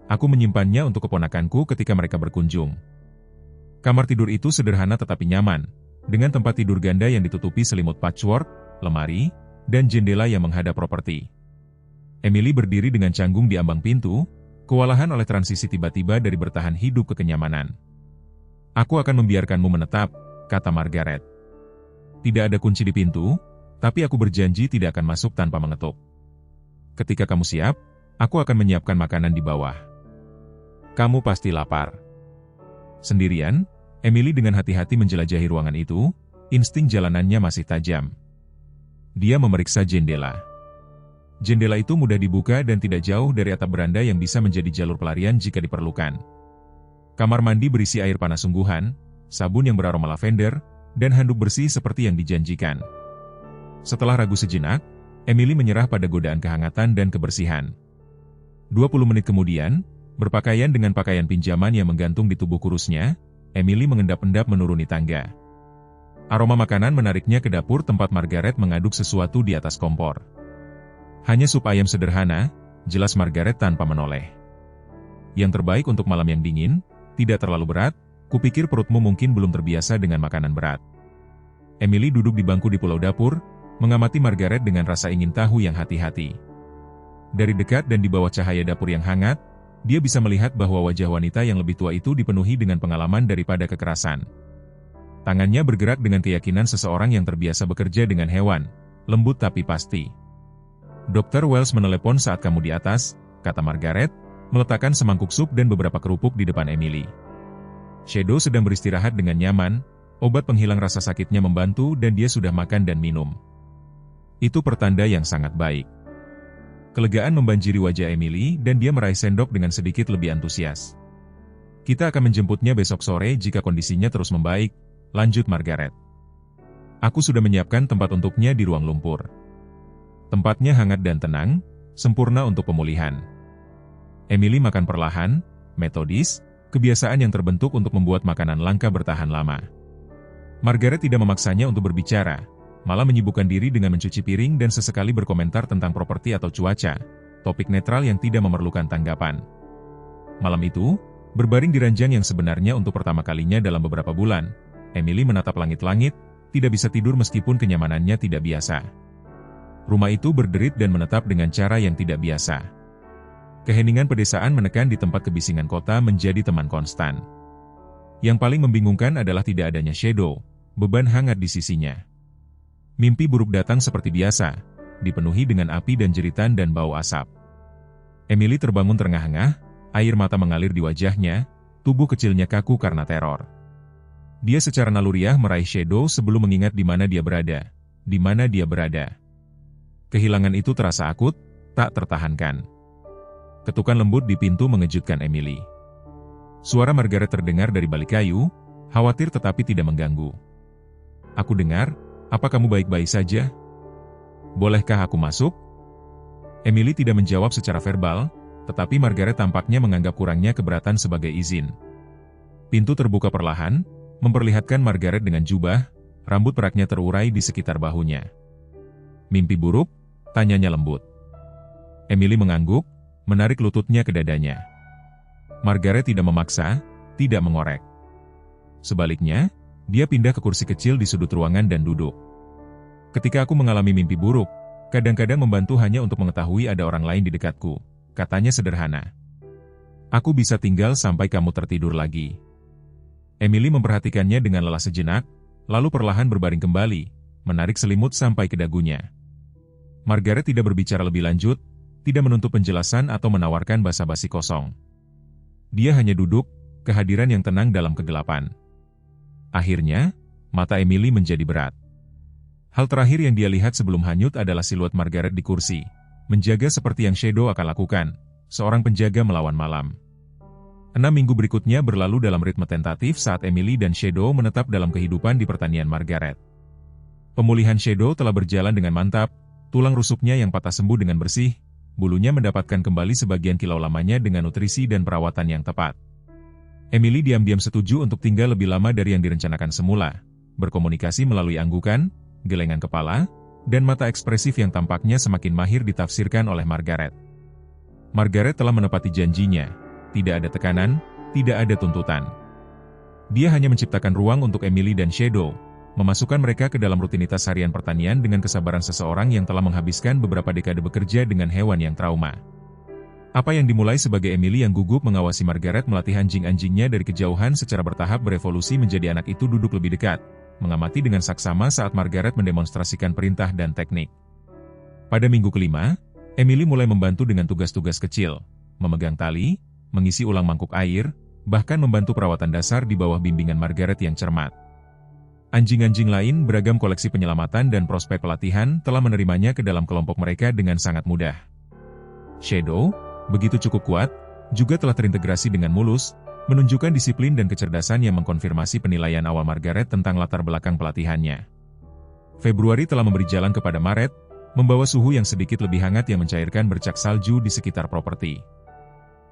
Aku menyimpannya untuk keponakanku ketika mereka berkunjung. Kamar tidur itu sederhana tetapi nyaman, dengan tempat tidur ganda yang ditutupi selimut patchwork, lemari, dan jendela yang menghadap properti. Emily berdiri dengan canggung di ambang pintu, kewalahan oleh transisi tiba-tiba dari bertahan hidup ke kenyamanan. Aku akan membiarkanmu menetap, kata Margaret. Tidak ada kunci di pintu, tapi aku berjanji tidak akan masuk tanpa mengetuk. Ketika kamu siap, aku akan menyiapkan makanan di bawah. Kamu pasti lapar. Sendirian, Emily dengan hati-hati menjelajahi ruangan itu, insting jalanannya masih tajam. Dia memeriksa jendela. Jendela itu mudah dibuka dan tidak jauh dari atap beranda yang bisa menjadi jalur pelarian jika diperlukan. Kamar mandi berisi air panas sungguhan, sabun yang beraroma lavender, dan handuk bersih seperti yang dijanjikan. Setelah ragu sejenak, Emily menyerah pada godaan kehangatan dan kebersihan. 20 menit kemudian, berpakaian dengan pakaian pinjaman yang menggantung di tubuh kurusnya, Emily mengendap-endap menuruni tangga. Aroma makanan menariknya ke dapur tempat Margaret mengaduk sesuatu di atas kompor. Hanya sup ayam sederhana, jelas Margaret tanpa menoleh. Yang terbaik untuk malam yang dingin, tidak terlalu berat, kupikir perutmu mungkin belum terbiasa dengan makanan berat. Emily duduk di bangku di pulau dapur, mengamati Margaret dengan rasa ingin tahu yang hati-hati. Dari dekat dan di bawah cahaya dapur yang hangat, dia bisa melihat bahwa wajah wanita yang lebih tua itu dipenuhi dengan pengalaman daripada kekerasan. Tangannya bergerak dengan keyakinan seseorang yang terbiasa bekerja dengan hewan, lembut tapi pasti. Dr. Wells menelepon saat kamu di atas, kata Margaret, meletakkan semangkuk sup dan beberapa kerupuk di depan Emily. Shadow sedang beristirahat dengan nyaman, obat penghilang rasa sakitnya membantu dan dia sudah makan dan minum. Itu pertanda yang sangat baik. Kelegaan membanjiri wajah Emily dan dia meraih sendok dengan sedikit lebih antusias. Kita akan menjemputnya besok sore jika kondisinya terus membaik, lanjut Margaret. Aku sudah menyiapkan tempat untuknya di ruang lumpur. Tempatnya hangat dan tenang, sempurna untuk pemulihan. Emily makan perlahan, metodis, kebiasaan yang terbentuk untuk membuat makanan langka bertahan lama. Margaret tidak memaksanya untuk berbicara, malah menyibukkan diri dengan mencuci piring dan sesekali berkomentar tentang properti atau cuaca, topik netral yang tidak memerlukan tanggapan. Malam itu, berbaring di ranjang yang sebenarnya untuk pertama kalinya dalam beberapa bulan, Emily menatap langit-langit, tidak bisa tidur meskipun kenyamanannya tidak biasa. Rumah itu berderit dan menetap dengan cara yang tidak biasa. Keheningan pedesaan menekan di tempat kebisingan kota menjadi teman konstan. Yang paling membingungkan adalah tidak adanya Shadow, beban hangat di sisinya. Mimpi buruk datang seperti biasa, dipenuhi dengan api dan jeritan dan bau asap. Emily terbangun terengah-engah, air mata mengalir di wajahnya, tubuh kecilnya kaku karena teror. Dia secara naluriah meraih Shadow sebelum mengingat di mana dia berada. Di mana dia berada. Kehilangan itu terasa akut, tak tertahankan. Ketukan lembut di pintu mengejutkan Emily. Suara Margaret terdengar dari balik kayu, khawatir tetapi tidak mengganggu. "Aku dengar, apa kamu baik-baik saja? Bolehkah aku masuk?" Emily tidak menjawab secara verbal, tetapi Margaret tampaknya menganggap kurangnya keberatan sebagai izin. Pintu terbuka perlahan, memperlihatkan Margaret dengan jubah, rambut peraknya terurai di sekitar bahunya. "Mimpi buruk?" tanyanya lembut. Emily mengangguk, menarik lututnya ke dadanya. Margaret tidak memaksa, tidak mengorek. Sebaliknya, dia pindah ke kursi kecil di sudut ruangan dan duduk. "Ketika aku mengalami mimpi buruk, kadang-kadang membantu hanya untuk mengetahui ada orang lain di dekatku," katanya sederhana. "Aku bisa tinggal sampai kamu tertidur lagi." Emily memperhatikannya dengan lelah sejenak, lalu perlahan berbaring kembali, menarik selimut sampai ke dagunya. Margaret tidak berbicara lebih lanjut, tidak menuntut penjelasan atau menawarkan basa-basi kosong. Dia hanya duduk, kehadiran yang tenang dalam kegelapan. Akhirnya, mata Emily menjadi berat. Hal terakhir yang dia lihat sebelum hanyut adalah siluet Margaret di kursi, menjaga seperti yang Shadow akan lakukan, seorang penjaga melawan malam. 6 minggu berikutnya berlalu dalam ritme tentatif saat Emily dan Shadow menetap dalam kehidupan di pertanian Margaret. Pemulihan Shadow telah berjalan dengan mantap, tulang rusuknya yang patah sembuh dengan bersih, bulunya mendapatkan kembali sebagian kilau lamanya dengan nutrisi dan perawatan yang tepat. Emily diam-diam setuju untuk tinggal lebih lama dari yang direncanakan semula, berkomunikasi melalui anggukan, gelengan kepala, dan mata ekspresif yang tampaknya semakin mahir ditafsirkan oleh Margaret. Margaret telah menepati janjinya, tidak ada tekanan, tidak ada tuntutan. Dia hanya menciptakan ruang untuk Emily dan Shadow, memasukkan mereka ke dalam rutinitas harian pertanian dengan kesabaran seseorang yang telah menghabiskan beberapa dekade bekerja dengan hewan yang trauma. Apa yang dimulai sebagai Emily yang gugup mengawasi Margaret melatih anjing-anjingnya dari kejauhan secara bertahap berevolusi menjadi anak itu duduk lebih dekat, mengamati dengan saksama saat Margaret mendemonstrasikan perintah dan teknik. Pada minggu kelima, Emily mulai membantu dengan tugas-tugas kecil, memegang tali, mengisi ulang mangkuk air, bahkan membantu perawatan dasar di bawah bimbingan Margaret yang cermat. Anjing-anjing lain beragam koleksi penyelamatan dan prospek pelatihan telah menerimanya ke dalam kelompok mereka dengan sangat mudah. Shadow, begitu cukup kuat, juga telah terintegrasi dengan mulus, menunjukkan disiplin dan kecerdasan yang mengkonfirmasi penilaian awal Margaret tentang latar belakang pelatihannya. Februari telah memberi jalan kepada Maret, membawa suhu yang sedikit lebih hangat yang mencairkan bercak salju di sekitar properti.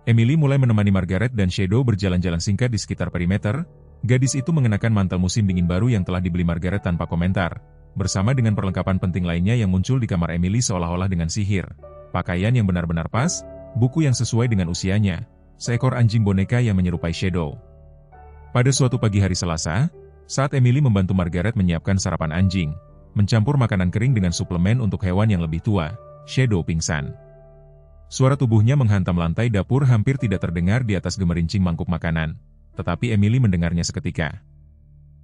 Emily mulai menemani Margaret dan Shadow berjalan-jalan singkat di sekitar perimeter. Gadis itu mengenakan mantel musim dingin baru yang telah dibeli Margaret tanpa komentar, bersama dengan perlengkapan penting lainnya yang muncul di kamar Emily seolah-olah dengan sihir. Pakaian yang benar-benar pas, buku yang sesuai dengan usianya, seekor anjing boneka yang menyerupai Shadow. Pada suatu pagi hari Selasa, saat Emily membantu Margaret menyiapkan sarapan anjing, mencampur makanan kering dengan suplemen untuk hewan yang lebih tua, Shadow pingsan. Suara tubuhnya menghantam lantai dapur hampir tidak terdengar di atas gemerincing mangkuk makanan. Tetapi Emily mendengarnya seketika.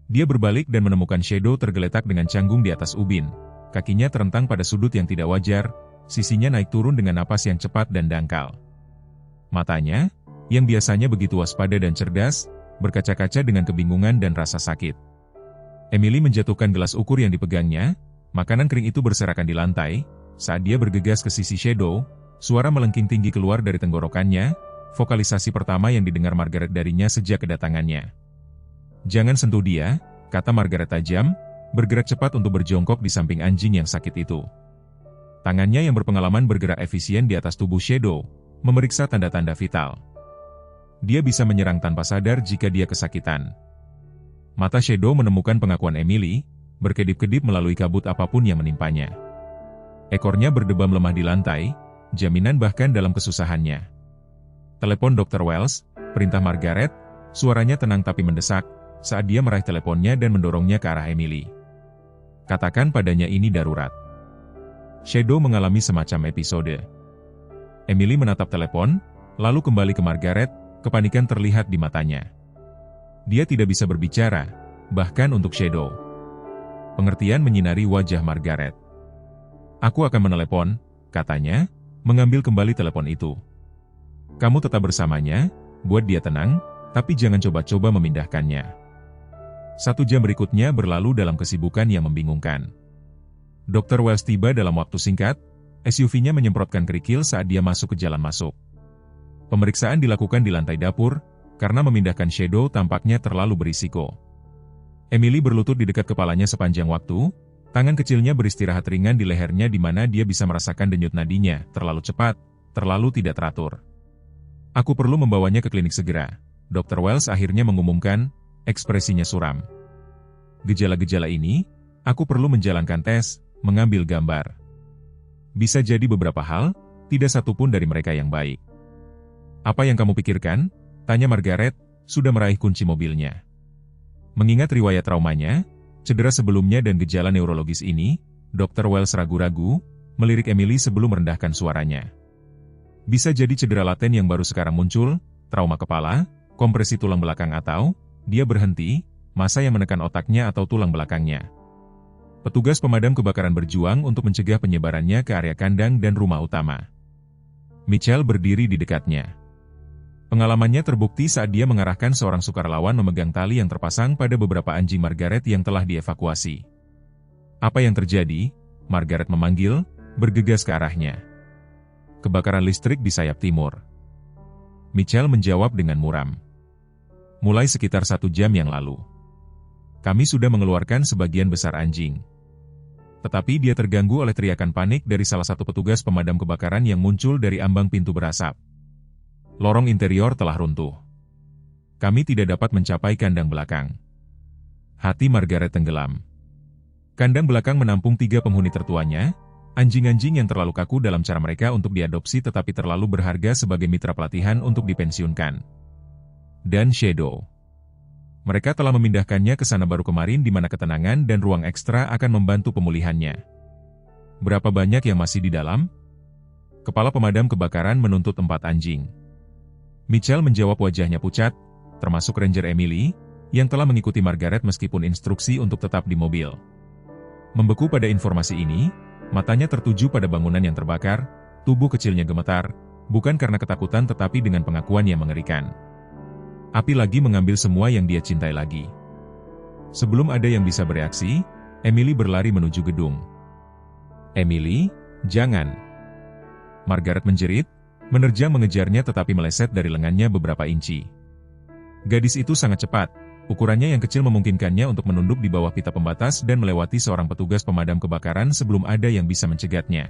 Dia berbalik dan menemukan Shadow tergeletak dengan canggung di atas ubin. Kakinya terentang pada sudut yang tidak wajar, sisinya naik turun dengan napas yang cepat dan dangkal. Matanya, yang biasanya begitu waspada dan cerdas, berkaca-kaca dengan kebingungan dan rasa sakit. Emily menjatuhkan gelas ukur yang dipegangnya, makanan kering itu berserakan di lantai. Saat dia bergegas ke sisi Shadow, suara melengking tinggi keluar dari tenggorokannya, vokalisasi pertama yang didengar Margaret darinya sejak kedatangannya. "Jangan sentuh dia," kata Margaret tajam, bergerak cepat untuk berjongkok di samping anjing yang sakit itu. Tangannya yang berpengalaman bergerak efisien di atas tubuh Shadow, memeriksa tanda-tanda vital. Dia bisa menyerang tanpa sadar jika dia kesakitan. Mata Shadow menemukan pengakuan Emily, berkedip-kedip melalui kabut apapun yang menimpanya. Ekornya berdebam lemah di lantai, jaminan bahkan dalam kesusahannya. "Telepon Dr. Wells," perintah Margaret, suaranya tenang tapi mendesak, saat dia meraih teleponnya dan mendorongnya ke arah Emily. "Katakan padanya ini darurat." Shadow mengalami semacam episode. Emily menatap telepon, lalu kembali ke Margaret, kepanikan terlihat di matanya. Dia tidak bisa berbicara, bahkan untuk Shadow. Pengertian menyinari wajah Margaret. "Aku akan menelepon," katanya, mengambil kembali telepon itu. "Kamu tetap bersamanya, buat dia tenang, tapi jangan coba-coba memindahkannya." 1 jam berikutnya berlalu dalam kesibukan yang membingungkan. Dr. Wells tiba dalam waktu singkat, SUV-nya menyemprotkan kerikil saat dia masuk ke jalan masuk. Pemeriksaan dilakukan di lantai dapur, karena memindahkan Shadow tampaknya terlalu berisiko. Emily berlutut di dekat kepalanya sepanjang waktu, tangan kecilnya beristirahat ringan di lehernya di mana dia bisa merasakan denyut nadinya, terlalu cepat, terlalu tidak teratur. "Aku perlu membawanya ke klinik segera," Dr. Wells akhirnya mengumumkan, ekspresinya suram. "Gejala-gejala ini, aku perlu menjalankan tes, mengambil gambar. Bisa jadi beberapa hal, tidak satupun dari mereka yang baik." "Apa yang kamu pikirkan?" tanya Margaret, sudah meraih kunci mobilnya. Mengingat riwayat traumanya, cedera sebelumnya dan gejala neurologis ini, Dr. Wells ragu-ragu, melirik Emily sebelum merendahkan suaranya. "Bisa jadi cedera laten yang baru sekarang muncul, trauma kepala, kompresi tulang belakang atau..." Dia berhenti, massa yang menekan otaknya atau tulang belakangnya. Petugas pemadam kebakaran berjuang untuk mencegah penyebarannya ke area kandang dan rumah utama. Mitchell berdiri di dekatnya. Pengalamannya terbukti saat dia mengarahkan seorang sukarelawan memegang tali yang terpasang pada beberapa anjing Margaret yang telah dievakuasi. "Apa yang terjadi?" Margaret memanggil, bergegas ke arahnya. "Kebakaran listrik di sayap timur." Mitchell menjawab dengan muram. "Mulai sekitar 1 jam yang lalu. Kami sudah mengeluarkan sebagian besar anjing." Tetapi dia terganggu oleh teriakan panik dari salah satu petugas pemadam kebakaran yang muncul dari ambang pintu berasap. "Lorong interior telah runtuh. Kami tidak dapat mencapai kandang belakang." Hati Margaret tenggelam. Kandang belakang menampung 3 penghuni tertuanya, anjing-anjing yang terlalu kaku dalam cara mereka untuk diadopsi tetapi terlalu berharga sebagai mitra pelatihan untuk dipensiunkan. Dan Shadow. Mereka telah memindahkannya ke sana baru kemarin di mana ketenangan dan ruang ekstra akan membantu pemulihannya. "Berapa banyak yang masih di dalam?" Kepala pemadam kebakaran menuntut 4 anjing. Mitchell menjawab, wajahnya pucat, termasuk Ranger Emily, yang telah mengikuti Margaret meskipun instruksi untuk tetap di mobil. Membeku pada informasi ini, matanya tertuju pada bangunan yang terbakar, tubuh kecilnya gemetar, bukan karena ketakutan tetapi dengan pengakuan yang mengerikan. Api lagi mengambil semua yang dia cintai lagi. Sebelum ada yang bisa bereaksi, Emily berlari menuju gedung. "Emily, jangan!" Margaret menjerit, menerjang mengejarnya tetapi meleset dari lengannya beberapa inci. Gadis itu sangat cepat, ukurannya yang kecil memungkinkannya untuk menunduk di bawah pita pembatas dan melewati seorang petugas pemadam kebakaran sebelum ada yang bisa mencegatnya.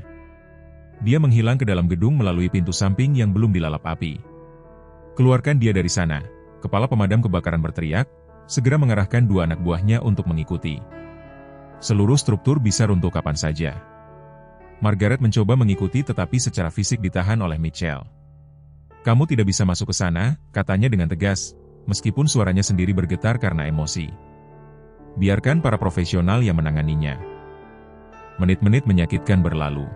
Dia menghilang ke dalam gedung melalui pintu samping yang belum dilalap api. "Keluarkan dia dari sana," kepala pemadam kebakaran berteriak, segera mengarahkan 2 anak buahnya untuk mengikuti. Seluruh struktur bisa runtuh kapan saja. Margaret mencoba mengikuti tetapi secara fisik ditahan oleh Mitchell. "Kamu tidak bisa masuk ke sana," katanya dengan tegas, meskipun suaranya sendiri bergetar karena emosi. "Biarkan para profesional yang menanganinya." Menit-menit menyakitkan berlalu.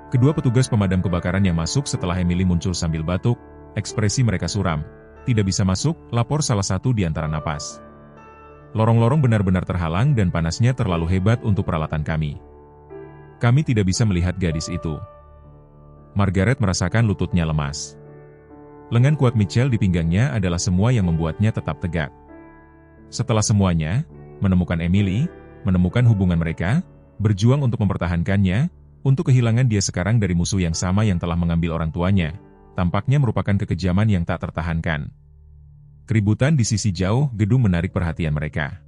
Kedua petugas pemadam kebakaran yang masuk setelah Emily muncul sambil batuk, ekspresi mereka suram. "Tidak bisa masuk," lapor salah satu di antara napas. "Lorong-lorong benar-benar terhalang dan panasnya terlalu hebat untuk peralatan kami. Kami tidak bisa melihat gadis itu." Margaret merasakan lututnya lemas. Lengan kuat Mitchell di pinggangnya adalah semua yang membuatnya tetap tegak. Setelah semuanya, menemukan Emily, menemukan hubungan mereka, berjuang untuk mempertahankannya, untuk kehilangan dia sekarang dari musuh yang sama yang telah mengambil orang tuanya, tampaknya merupakan kekejaman yang tak tertahankan. Keributan di sisi jauh gedung menarik perhatian mereka.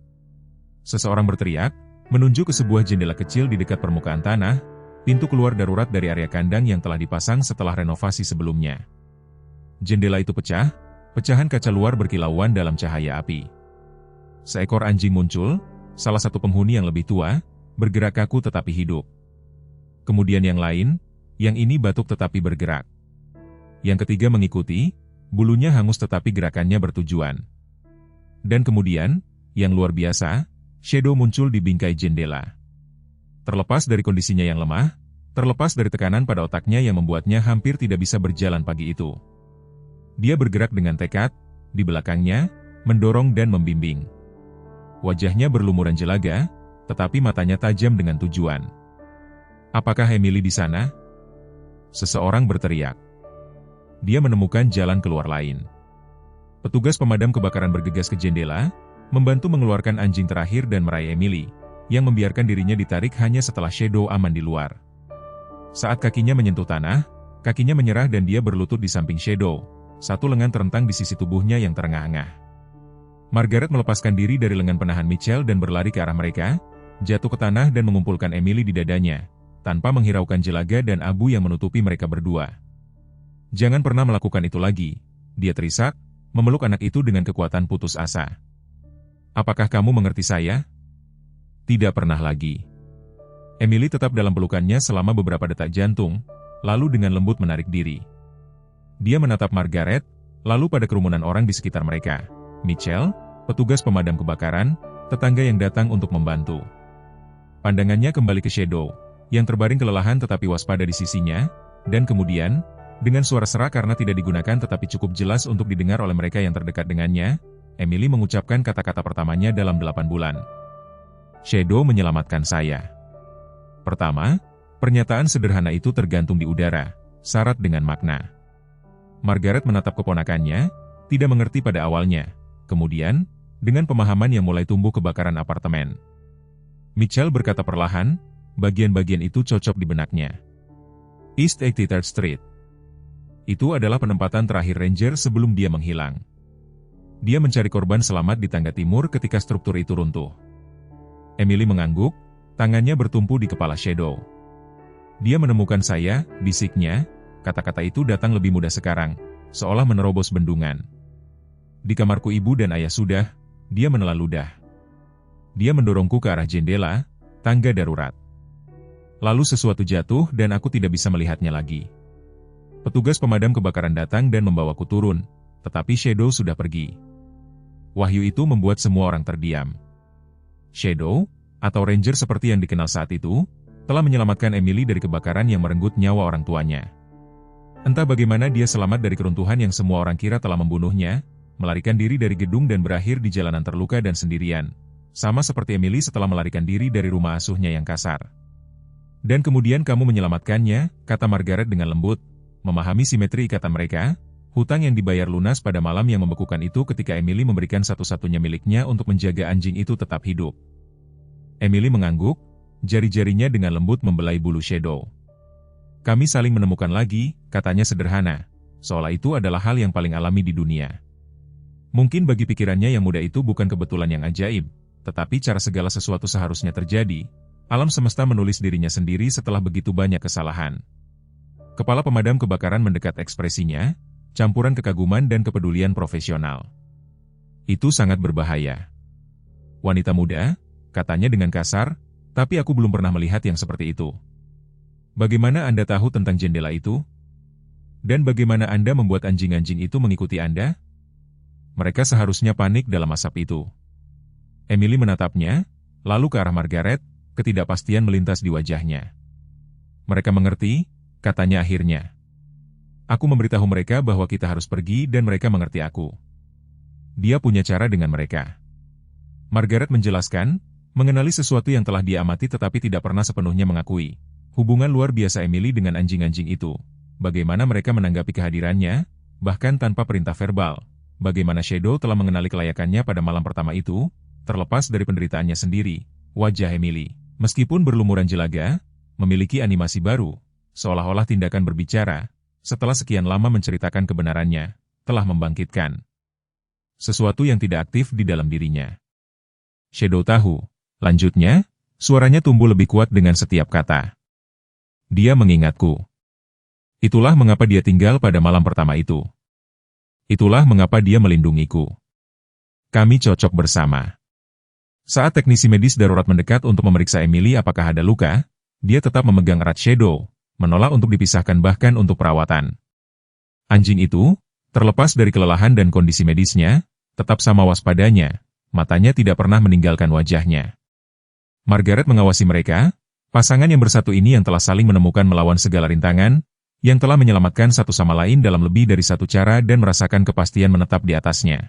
Seseorang berteriak, menunjuk ke sebuah jendela kecil di dekat permukaan tanah, pintu keluar darurat dari area kandang yang telah dipasang setelah renovasi sebelumnya. Jendela itu pecah, pecahan kaca luar berkilauan dalam cahaya api. Seekor anjing muncul, salah satu penghuni yang lebih tua, bergerak kaku tetapi hidup. Kemudian yang lain, yang ini batuk tetapi bergerak. Yang ketiga mengikuti, bulunya hangus tetapi gerakannya bertujuan. Dan kemudian, yang luar biasa, Shadow muncul di bingkai jendela. Terlepas dari kondisinya yang lemah, terlepas dari tekanan pada otaknya yang membuatnya hampir tidak bisa berjalan pagi itu. Dia bergerak dengan tekad, di belakangnya, mendorong dan membimbing. Wajahnya berlumuran jelaga, tetapi matanya tajam dengan tujuan. "Apakah Emily di sana?" Seseorang berteriak. Dia menemukan jalan keluar lain. Petugas pemadam kebakaran bergegas ke jendela, membantu mengeluarkan anjing terakhir dan meraih Emily, yang membiarkan dirinya ditarik hanya setelah Shadow aman di luar. Saat kakinya menyentuh tanah, kakinya menyerah dan dia berlutut di samping Shadow, satu lengan terentang di sisi tubuhnya yang terengah-engah. Margaret melepaskan diri dari lengan penahan Mitchell dan berlari ke arah mereka, jatuh ke tanah dan mengumpulkan Emily di dadanya, tanpa menghiraukan jelaga dan abu yang menutupi mereka berdua. "Jangan pernah melakukan itu lagi," dia terisak, memeluk anak itu dengan kekuatan putus asa. "Apakah kamu mengerti saya?" "Tidak pernah lagi." Emily tetap dalam pelukannya selama beberapa detak jantung, lalu dengan lembut menarik diri. Dia menatap Margaret, lalu pada kerumunan orang di sekitar mereka. Mitchell, petugas pemadam kebakaran, tetangga yang datang untuk membantu. Pandangannya kembali ke Shadow, yang terbaring kelelahan tetapi waspada di sisinya, dan kemudian, dengan suara serak karena tidak digunakan tetapi cukup jelas untuk didengar oleh mereka yang terdekat dengannya, Emily mengucapkan kata-kata pertamanya dalam 8 bulan. "Shadow menyelamatkan saya." Pertama, pernyataan sederhana itu tergantung di udara, syarat dengan makna. Margaret menatap keponakannya, tidak mengerti pada awalnya. Kemudian, dengan pemahaman yang mulai tumbuh kebakaran apartemen. Mitchell berkata perlahan, bagian-bagian itu cocok di benaknya. East 83rd Street. Itu adalah penempatan terakhir Ranger sebelum dia menghilang. Dia mencari korban selamat di tangga timur ketika struktur itu runtuh. Emily mengangguk, tangannya bertumpu di kepala Shadow. "Dia menemukan saya," bisiknya, kata-kata itu datang lebih mudah sekarang, seolah menerobos bendungan. "Di kamarku ibu dan ayah sudah," dia menelan ludah. Dia mendorongku ke arah jendela, tangga darurat. Lalu sesuatu jatuh dan aku tidak bisa melihatnya lagi. Petugas pemadam kebakaran datang dan membawaku turun, tetapi Shadow sudah pergi. Wahyu itu membuat semua orang terdiam. Shadow, atau Ranger seperti yang dikenal saat itu, telah menyelamatkan Emily dari kebakaran yang merenggut nyawa orang tuanya. Entah bagaimana dia selamat dari keruntuhan yang semua orang kira telah membunuhnya, melarikan diri dari gedung dan berakhir di jalanan terluka dan sendirian, sama seperti Emily setelah melarikan diri dari rumah asuhnya yang kasar. "Dan kemudian kamu menyelamatkannya," kata Margaret dengan lembut, memahami simetri ikatan mereka, hutang yang dibayar lunas pada malam yang membekukan itu ketika Emily memberikan satu-satunya miliknya untuk menjaga anjing itu tetap hidup. Emily mengangguk, jari-jarinya dengan lembut membelai bulu Shadow. "Kami saling menemukan lagi," katanya sederhana, seolah itu adalah hal yang paling alami di dunia. Mungkin bagi pikirannya yang muda itu bukan kebetulan yang ajaib, tetapi cara segala sesuatu seharusnya terjadi. Alam semesta menulis dirinya sendiri setelah begitu banyak kesalahan. Kepala pemadam kebakaran mendekat ekspresinya, campuran kekaguman dan kepedulian profesional. "Itu sangat berbahaya." "Wanita muda," katanya dengan kasar, "tapi aku belum pernah melihat yang seperti itu." "Bagaimana Anda tahu tentang jendela itu? Dan bagaimana Anda membuat anjing-anjing itu mengikuti Anda?" "Mereka seharusnya panik dalam asap itu." Emily menatapnya, lalu ke arah Margaret, ketidakpastian melintas di wajahnya. "Mereka mengerti," katanya akhirnya. "Aku memberitahu mereka bahwa kita harus pergi dan mereka mengerti aku. Dia punya cara dengan mereka." Margaret menjelaskan, mengenali sesuatu yang telah dia amati tetapi tidak pernah sepenuhnya mengakui. Hubungan luar biasa Emily dengan anjing-anjing itu. Bagaimana mereka menanggapi kehadirannya, bahkan tanpa perintah verbal. Bagaimana Shadow telah mengenali kelayakannya pada malam pertama itu, terlepas dari penderitaannya sendiri. Wajah Emily, meskipun berlumuran jelaga, memiliki animasi baru, seolah-olah tindakan berbicara, setelah sekian lama menceritakan kebenarannya, telah membangkitkan sesuatu yang tidak aktif di dalam dirinya. Shadow tahu, lanjutnya, suaranya tumbuh lebih kuat dengan setiap kata. "Dia mengingatku. Itulah mengapa dia tinggal pada malam pertama itu. Itulah mengapa dia melindungiku. Kami cocok bersama." Saat teknisi medis darurat mendekat untuk memeriksa Emily apakah ada luka, dia tetap memegang erat Shadow, menolak untuk dipisahkan bahkan untuk perawatan. Anjing itu, terlepas dari kelelahan dan kondisi medisnya, tetap sama waspadanya, matanya tidak pernah meninggalkan wajahnya. Margaret mengawasi mereka, Pasangan yang bersatu ini yang telah saling menemukan melawan segala rintangan, yang telah menyelamatkan satu sama lain dalam lebih dari satu cara dan merasakan kepastian menetap di atasnya.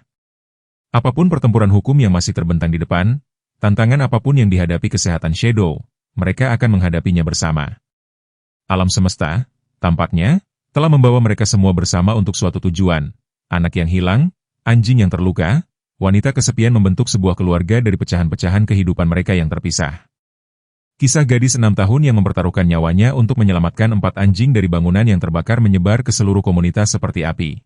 Apapun pertempuran hukum yang masih terbentang di depan, tantangan apapun yang dihadapi kesehatan Shadow, mereka akan menghadapinya bersama. Alam semesta, tampaknya, telah membawa mereka semua bersama untuk suatu tujuan. Anak yang hilang, anjing yang terluka, wanita kesepian membentuk sebuah keluarga dari pecahan-pecahan kehidupan mereka yang terpisah. Kisah gadis 6 tahun yang mempertaruhkan nyawanya untuk menyelamatkan 4 anjing dari bangunan yang terbakar menyebar ke seluruh komunitas seperti api.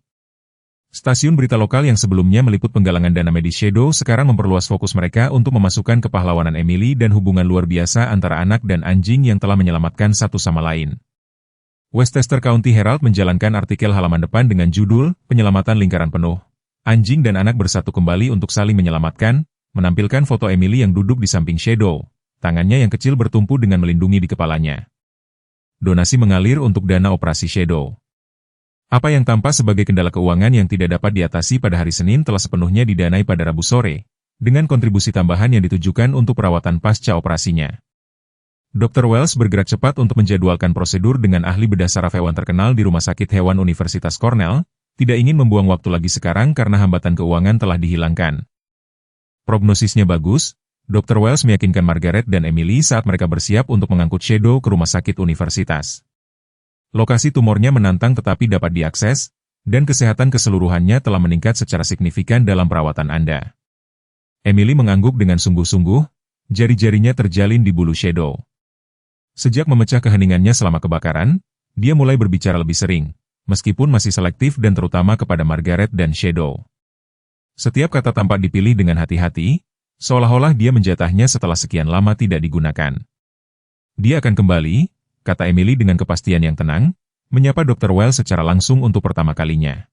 Stasiun berita lokal yang sebelumnya meliput penggalangan dana medis Shadow sekarang memperluas fokus mereka untuk memasukkan kepahlawanan Emily dan hubungan luar biasa antara anak dan anjing yang telah menyelamatkan satu sama lain. Westchester County Herald menjalankan artikel halaman depan dengan judul "Penyelamatan Lingkaran Penuh. Anjing dan anak bersatu kembali untuk saling menyelamatkan", menampilkan foto Emily yang duduk di samping Shadow, tangannya yang kecil bertumpu dengan melindungi di kepalanya. Donasi mengalir untuk dana operasi Shadow. Apa yang tampak sebagai kendala keuangan yang tidak dapat diatasi pada hari Senin telah sepenuhnya didanai pada Rabu sore, dengan kontribusi tambahan yang ditujukan untuk perawatan pasca operasinya. Dr. Wells bergerak cepat untuk menjadwalkan prosedur dengan ahli bedah saraf hewan terkenal di Rumah Sakit Hewan Universitas Cornell, tidak ingin membuang waktu lagi sekarang karena hambatan keuangan telah dihilangkan. Prognosisnya bagus, Dr. Wells meyakinkan Margaret dan Emily saat mereka bersiap untuk mengangkut Shadow ke Rumah Sakit Universitas. Lokasi tumornya menantang tetapi dapat diakses, dan kesehatan keseluruhannya telah meningkat secara signifikan dalam perawatan Anda. Emily mengangguk dengan sungguh-sungguh, jari-jarinya terjalin di bulu Shadow. Sejak memecah keheningannya selama kebakaran, dia mulai berbicara lebih sering, meskipun masih selektif dan terutama kepada Margaret dan Shadow. Setiap kata tampak dipilih dengan hati-hati, seolah-olah dia menjatahnya setelah sekian lama tidak digunakan. Dia akan kembali, kata Emily dengan kepastian yang tenang, menyapa Dr. Wells secara langsung untuk pertama kalinya.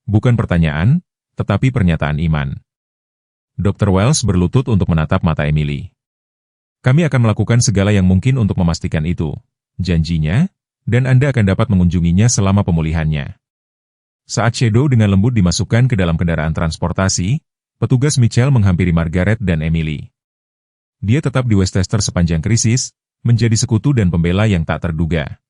Bukan pertanyaan, tetapi pernyataan iman. Dr. Wells berlutut untuk menatap mata Emily. Kami akan melakukan segala yang mungkin untuk memastikan itu, janjinya, dan Anda akan dapat mengunjunginya selama pemulihannya. Saat Shadow dengan lembut dimasukkan ke dalam kendaraan transportasi, petugas Mitchell menghampiri Margaret dan Emily. Dia tetap di Westchester sepanjang krisis, menjadi sekutu dan pembela yang tak terduga.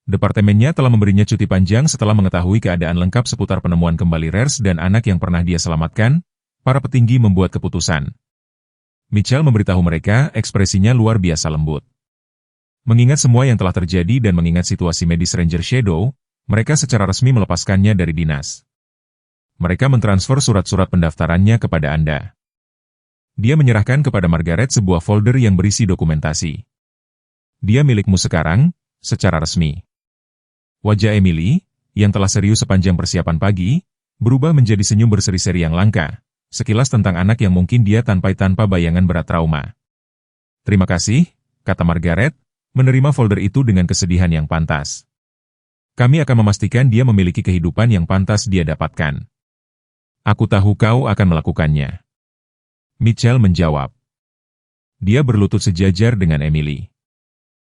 Departemennya telah memberinya cuti panjang setelah mengetahui keadaan lengkap seputar penemuan kembali Rers dan anak yang pernah dia selamatkan. Para petinggi membuat keputusan. Mitchell memberitahu mereka ekspresinya luar biasa lembut. Mengingat semua yang telah terjadi dan mengingat situasi medis Ranger Shadow, mereka secara resmi melepaskannya dari dinas. Mereka mentransfer surat-surat pendaftarannya kepada Anda. Dia menyerahkan kepada Margaret sebuah folder yang berisi dokumentasi. Dia milikmu sekarang, secara resmi. Wajah Emily, yang telah serius sepanjang persiapan pagi, berubah menjadi senyum berseri-seri yang langka, sekilas tentang anak yang mungkin dia tanpa bayangan berat trauma. Terima kasih, kata Margaret, menerima folder itu dengan kesedihan yang pantas. Kami akan memastikan dia memiliki kehidupan yang pantas dia dapatkan. Aku tahu kau akan melakukannya. Mitchell menjawab. Dia berlutut sejajar dengan Emily.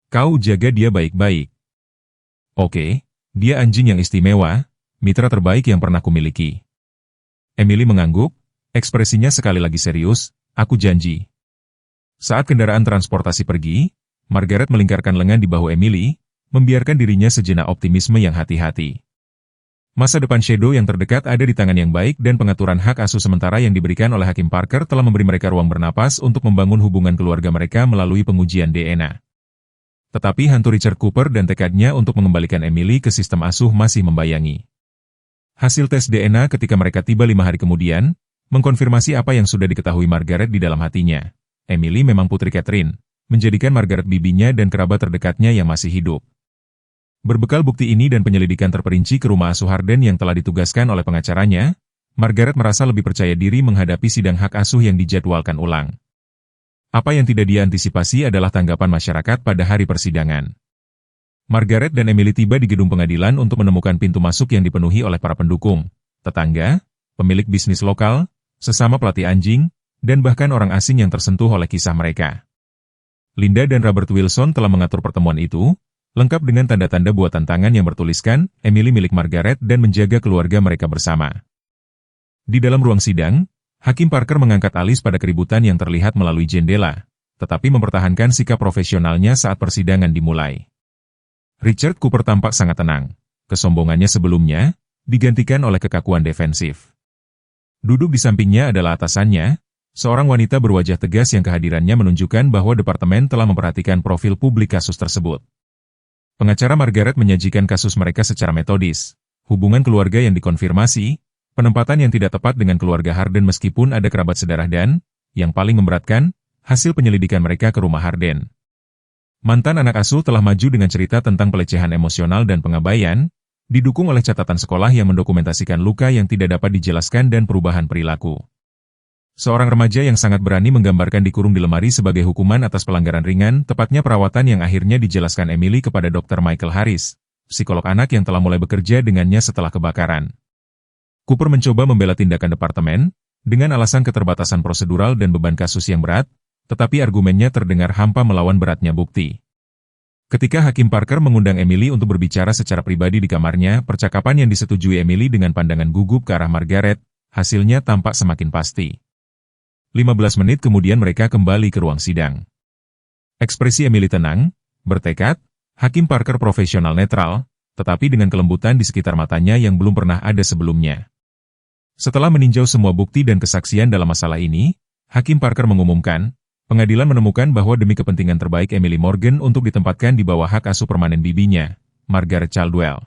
Kau jaga dia baik-baik. Oke, dia anjing yang istimewa, mitra terbaik yang pernah kumiliki. Emily mengangguk, ekspresinya sekali lagi serius, aku janji. Saat kendaraan transportasi pergi, Margaret melingkarkan lengan di bahu Emily, membiarkan dirinya sejenak optimisme yang hati-hati. Masa depan Shadow yang terdekat ada di tangan yang baik dan pengaturan hak asuh sementara yang diberikan oleh Hakim Parker telah memberi mereka ruang bernapas untuk membangun hubungan keluarga mereka melalui pengujian DNA. Tetapi hantu Richard Cooper dan tekadnya untuk mengembalikan Emily ke sistem asuh masih membayangi. Hasil tes DNA ketika mereka tiba 5 hari kemudian, mengkonfirmasi apa yang sudah diketahui Margaret di dalam hatinya. Emily memang putri Catherine, menjadikan Margaret bibinya dan kerabat terdekatnya yang masih hidup. Berbekal bukti ini dan penyelidikan terperinci ke rumah asuh Harden yang telah ditugaskan oleh pengacaranya, Margaret merasa lebih percaya diri menghadapi sidang hak asuh yang dijadwalkan ulang. Apa yang tidak diantisipasi adalah tanggapan masyarakat pada hari persidangan. Margaret dan Emily tiba di gedung pengadilan untuk menemukan pintu masuk yang dipenuhi oleh para pendukung, tetangga, pemilik bisnis lokal, sesama pelatih anjing, dan bahkan orang asing yang tersentuh oleh kisah mereka. Linda dan Robert Wilson telah mengatur pertemuan itu, lengkap dengan tanda-tanda buatan tangan yang bertuliskan, Emily milik Margaret dan menjaga keluarga mereka bersama. Di dalam ruang sidang, Hakim Parker mengangkat alis pada keributan yang terlihat melalui jendela, tetapi mempertahankan sikap profesionalnya saat persidangan dimulai. Richard Cooper tampak sangat tenang. Kesombongannya sebelumnya digantikan oleh kekakuan defensif. Duduk di sampingnya adalah atasannya, seorang wanita berwajah tegas yang kehadirannya menunjukkan bahwa departemen telah memperhatikan profil publik kasus tersebut. Pengacara Margaret menyajikan kasus mereka secara metodis, hubungan keluarga yang dikonfirmasi, penempatan yang tidak tepat dengan keluarga Harden meskipun ada kerabat sedarah dan, yang paling memberatkan, hasil penyelidikan mereka ke rumah Harden. Mantan anak asuh telah maju dengan cerita tentang pelecehan emosional dan pengabaian, didukung oleh catatan sekolah yang mendokumentasikan luka yang tidak dapat dijelaskan dan perubahan perilaku. Seorang remaja yang sangat berani menggambarkan dikurung di lemari sebagai hukuman atas pelanggaran ringan, tepatnya perawatan yang akhirnya dijelaskan Emily kepada Dr. Michael Harris, psikolog anak yang telah mulai bekerja dengannya setelah kebakaran. Cooper mencoba membela tindakan departemen, dengan alasan keterbatasan prosedural dan beban kasus yang berat, tetapi argumennya terdengar hampa melawan beratnya bukti. Ketika Hakim Parker mengundang Emily untuk berbicara secara pribadi di kamarnya, percakapan yang disetujui Emily dengan pandangan gugup ke arah Margaret, hasilnya tampak semakin pasti. 15 menit kemudian mereka kembali ke ruang sidang. Ekspresi Emily tenang, bertekad, Hakim Parker profesional netral, tetapi dengan kelembutan di sekitar matanya yang belum pernah ada sebelumnya. Setelah meninjau semua bukti dan kesaksian dalam masalah ini, Hakim Parker mengumumkan, pengadilan menemukan bahwa demi kepentingan terbaik Emily Morgan untuk ditempatkan di bawah hak asuh permanen bibinya, Margaret Caldwell.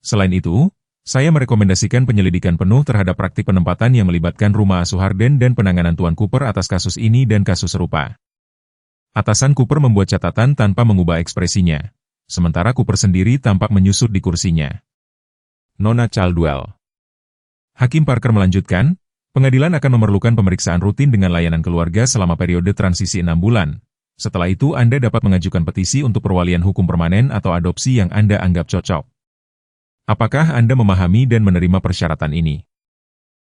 Selain itu, saya merekomendasikan penyelidikan penuh terhadap praktik penempatan yang melibatkan rumah asuh Harden dan penanganan Tuan Cooper atas kasus ini dan kasus serupa. Atasan Cooper membuat catatan tanpa mengubah ekspresinya, sementara Cooper sendiri tampak menyusut di kursinya. Nona Caldwell. Hakim Parker melanjutkan, pengadilan akan memerlukan pemeriksaan rutin dengan layanan keluarga selama periode transisi 6 bulan. Setelah itu Anda dapat mengajukan petisi untuk perwalian hukum permanen atau adopsi yang Anda anggap cocok. Apakah Anda memahami dan menerima persyaratan ini?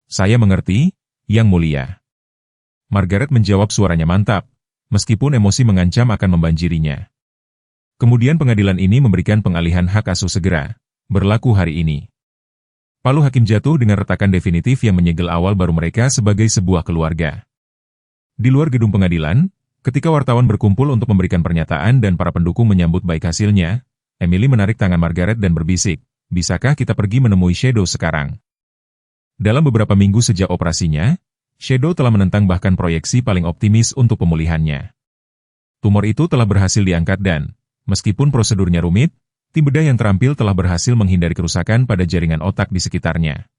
Saya mengerti, Yang Mulia. Margaret menjawab suaranya mantap, meskipun emosi mengancam akan membanjirinya. Kemudian pengadilan ini memberikan pengalihan hak asuh segera, berlaku hari ini. Palu hakim jatuh dengan retakan definitif yang menyegel awal baru mereka sebagai sebuah keluarga. Di luar gedung pengadilan, ketika wartawan berkumpul untuk memberikan pernyataan dan para pendukung menyambut baik hasilnya, Emily menarik tangan Margaret dan berbisik, "Bisakah kita pergi menemui Shadow sekarang?" Dalam beberapa minggu sejak operasinya, Shadow telah menentang bahkan proyeksi paling optimis untuk pemulihannya. Tumor itu telah berhasil diangkat dan, meskipun prosedurnya rumit, tim bedah yang terampil telah berhasil menghindari kerusakan pada jaringan otak di sekitarnya.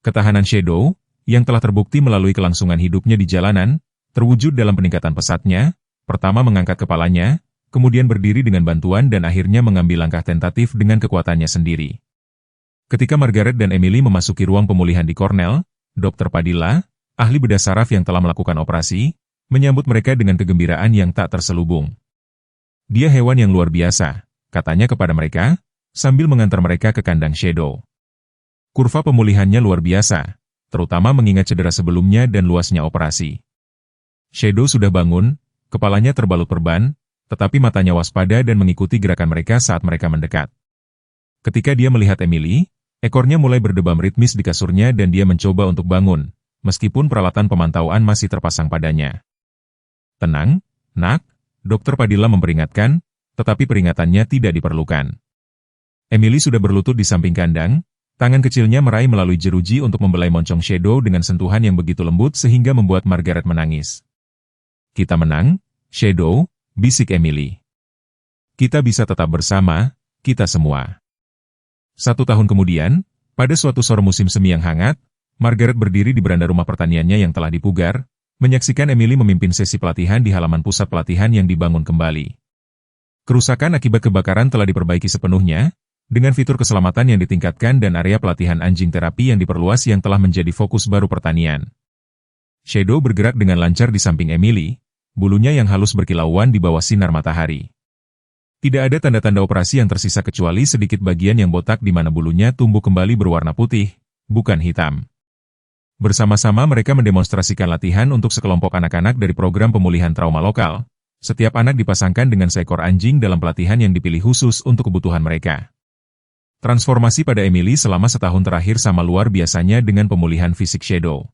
Ketahanan Shadow, yang telah terbukti melalui kelangsungan hidupnya di jalanan, terwujud dalam peningkatan pesatnya, pertama mengangkat kepalanya, kemudian berdiri dengan bantuan dan akhirnya mengambil langkah tentatif dengan kekuatannya sendiri. Ketika Margaret dan Emily memasuki ruang pemulihan di Cornell, Dr. Padilla, ahli bedah saraf yang telah melakukan operasi, menyambut mereka dengan kegembiraan yang tak terselubung. "Dia hewan yang luar biasa," katanya kepada mereka, sambil mengantar mereka ke kandang Shadow. Kurva pemulihannya luar biasa, terutama mengingat cedera sebelumnya dan luasnya operasi. Shadow sudah bangun, kepalanya terbalut perban, tetapi matanya waspada dan mengikuti gerakan mereka saat mereka mendekat. Ketika dia melihat Emily, ekornya mulai berdebam ritmis di kasurnya dan dia mencoba untuk bangun, meskipun peralatan pemantauan masih terpasang padanya. "Tenang, nak," Dr. Padilla memperingatkan, tetapi peringatannya tidak diperlukan. Emily sudah berlutut di samping kandang, tangan kecilnya meraih melalui jeruji untuk membelai moncong Shadow dengan sentuhan yang begitu lembut sehingga membuat Margaret menangis. "Kita menang, Shadow," bisik Emily. "Kita bisa tetap bersama, kita semua." 1 tahun kemudian, pada suatu sore musim semi yang hangat, Margaret berdiri di beranda rumah pertaniannya yang telah dipugar, menyaksikan Emily memimpin sesi pelatihan di halaman pusat pelatihan yang dibangun kembali. Kerusakan akibat kebakaran telah diperbaiki sepenuhnya, dengan fitur keselamatan yang ditingkatkan dan area pelatihan anjing terapi yang diperluas yang telah menjadi fokus baru pertanian. Shadow bergerak dengan lancar di samping Emily, bulunya yang halus berkilauan di bawah sinar matahari. Tidak ada tanda-tanda operasi yang tersisa kecuali sedikit bagian yang botak di mana bulunya tumbuh kembali berwarna putih, bukan hitam. Bersama-sama mereka mendemonstrasikan latihan untuk sekelompok anak-anak dari program pemulihan trauma lokal. Setiap anak dipasangkan dengan seekor anjing dalam pelatihan yang dipilih khusus untuk kebutuhan mereka. Transformasi pada Emily selama setahun terakhir sama luar biasanya dengan pemulihan fisik Shadow.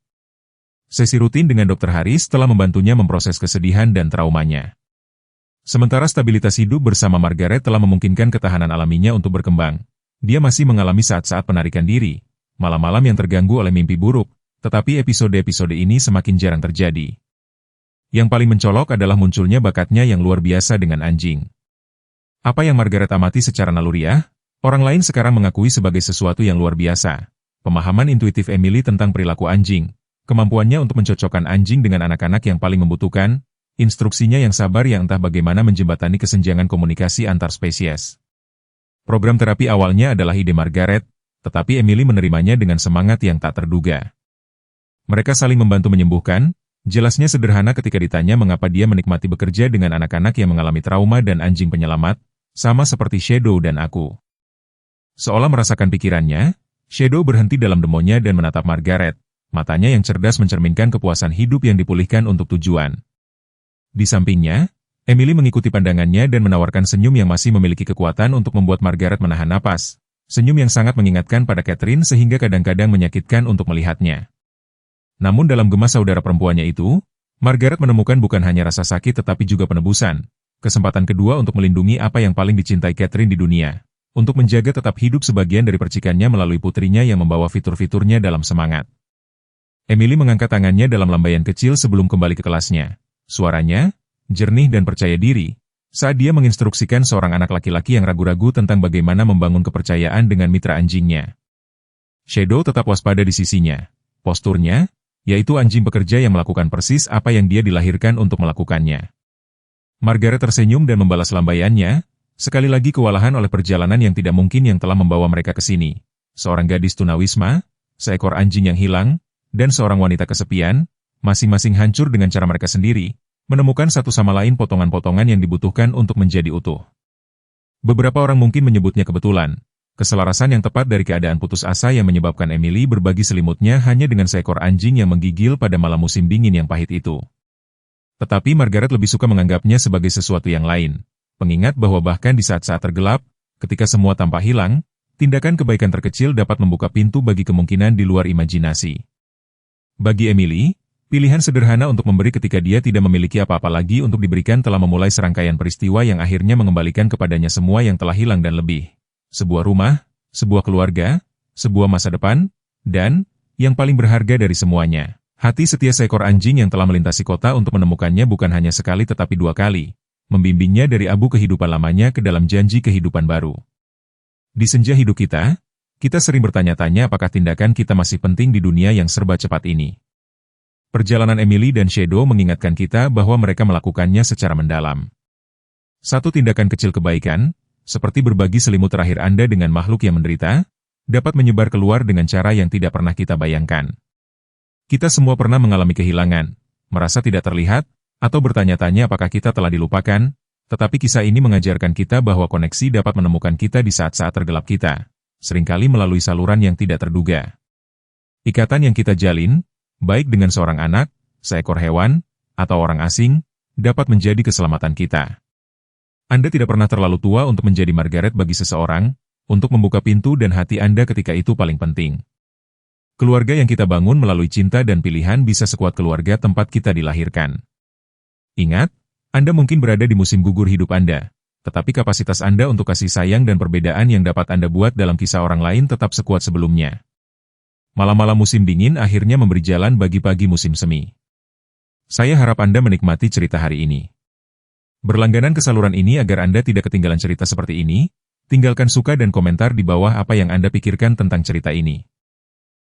Sesi rutin dengan Dr. Haris telah membantunya memproses kesedihan dan traumanya. Sementara stabilitas hidup bersama Margaret telah memungkinkan ketahanan alaminya untuk berkembang. Dia masih mengalami saat-saat penarikan diri, malam-malam yang terganggu oleh mimpi buruk, tetapi episode-episode ini semakin jarang terjadi. Yang paling mencolok adalah munculnya bakatnya yang luar biasa dengan anjing. Apa yang Margaret amati secara naluriah, orang lain sekarang mengakui sebagai sesuatu yang luar biasa. Pemahaman intuitif Emily tentang perilaku anjing, kemampuannya untuk mencocokkan anjing dengan anak-anak yang paling membutuhkan, instruksinya yang sabar yang entah bagaimana menjembatani kesenjangan komunikasi antar spesies. Program terapi awalnya adalah ide Margaret, tetapi Emily menerimanya dengan semangat yang tak terduga. Mereka saling membantu menyembuhkan, jelasnya sederhana ketika ditanya mengapa dia menikmati bekerja dengan anak-anak yang mengalami trauma dan anjing penyelamat, sama seperti Shadow dan aku. Seolah merasakan pikirannya, Shadow berhenti dalam demonya dan menatap Margaret, matanya yang cerdas mencerminkan kepuasan hidup yang dipulihkan untuk tujuan. Di sampingnya, Emily mengikuti pandangannya dan menawarkan senyum yang masih memiliki kekuatan untuk membuat Margaret menahan napas. Senyum yang sangat mengingatkan pada Catherine sehingga kadang-kadang menyakitkan untuk melihatnya. Namun dalam gemas saudara perempuannya itu, Margaret menemukan bukan hanya rasa sakit tetapi juga penebusan. Kesempatan kedua untuk melindungi apa yang paling dicintai Catherine di dunia. Untuk menjaga tetap hidup sebagian dari percikannya melalui putrinya yang membawa fitur-fiturnya dalam semangat. Emily mengangkat tangannya dalam lambaian kecil sebelum kembali ke kelasnya. Suaranya jernih dan percaya diri, saat dia menginstruksikan seorang anak laki-laki yang ragu-ragu tentang bagaimana membangun kepercayaan dengan mitra anjingnya. Shadow tetap waspada di sisinya. Posturnya, yaitu anjing pekerja yang melakukan persis apa yang dia dilahirkan untuk melakukannya. Margaret tersenyum dan membalas lambaiannya, sekali lagi kewalahan oleh perjalanan yang tidak mungkin yang telah membawa mereka ke sini. Seorang gadis tunawisma, seekor anjing yang hilang, dan seorang wanita kesepian, masing-masing hancur dengan cara mereka sendiri, menemukan satu sama lain potongan-potongan yang dibutuhkan untuk menjadi utuh. Beberapa orang mungkin menyebutnya kebetulan, keselarasan yang tepat dari keadaan putus asa yang menyebabkan Emily berbagi selimutnya hanya dengan seekor anjing yang menggigil pada malam musim dingin yang pahit itu. Tetapi Margaret lebih suka menganggapnya sebagai sesuatu yang lain, pengingat bahwa bahkan di saat-saat tergelap, ketika semua tampak hilang, tindakan kebaikan terkecil dapat membuka pintu bagi kemungkinan di luar imajinasi. Bagi Emily, pilihan sederhana untuk memberi ketika dia tidak memiliki apa-apa lagi untuk diberikan telah memulai serangkaian peristiwa yang akhirnya mengembalikan kepadanya semua yang telah hilang dan lebih. Sebuah rumah, sebuah keluarga, sebuah masa depan, dan, yang paling berharga dari semuanya, hati setia seekor anjing yang telah melintasi kota untuk menemukannya bukan hanya sekali tetapi 2 kali, membimbingnya dari abu kehidupan lamanya ke dalam janji kehidupan baru. Di senja hidup kita sering bertanya-tanya apakah tindakan kita masih penting di dunia yang serba cepat ini. Perjalanan Emily dan Shadow mengingatkan kita bahwa mereka melakukannya secara mendalam. Satu tindakan kecil kebaikan, seperti berbagi selimut terakhir Anda dengan makhluk yang menderita, dapat menyebar keluar dengan cara yang tidak pernah kita bayangkan. Kita semua pernah mengalami kehilangan, merasa tidak terlihat, atau bertanya-tanya apakah kita telah dilupakan, tetapi kisah ini mengajarkan kita bahwa koneksi dapat menemukan kita di saat-saat tergelap kita, seringkali melalui saluran yang tidak terduga. Ikatan yang kita jalin, baik dengan seorang anak, seekor hewan, atau orang asing, dapat menjadi keselamatan kita. Anda tidak pernah terlalu tua untuk menjadi Margaret bagi seseorang, untuk membuka pintu dan hati Anda ketika itu paling penting. Keluarga yang kita bangun melalui cinta dan pilihan bisa sekuat keluarga tempat kita dilahirkan. Ingat, Anda mungkin berada di musim gugur hidup Anda, tetapi kapasitas Anda untuk kasih sayang dan perbedaan yang dapat Anda buat dalam kisah orang lain tetap sekuat sebelumnya. Malam-malam musim dingin akhirnya memberi jalan bagi pagi musim semi. Saya harap Anda menikmati cerita hari ini. Berlangganan ke saluran ini agar Anda tidak ketinggalan cerita seperti ini, tinggalkan suka dan komentar di bawah apa yang Anda pikirkan tentang cerita ini.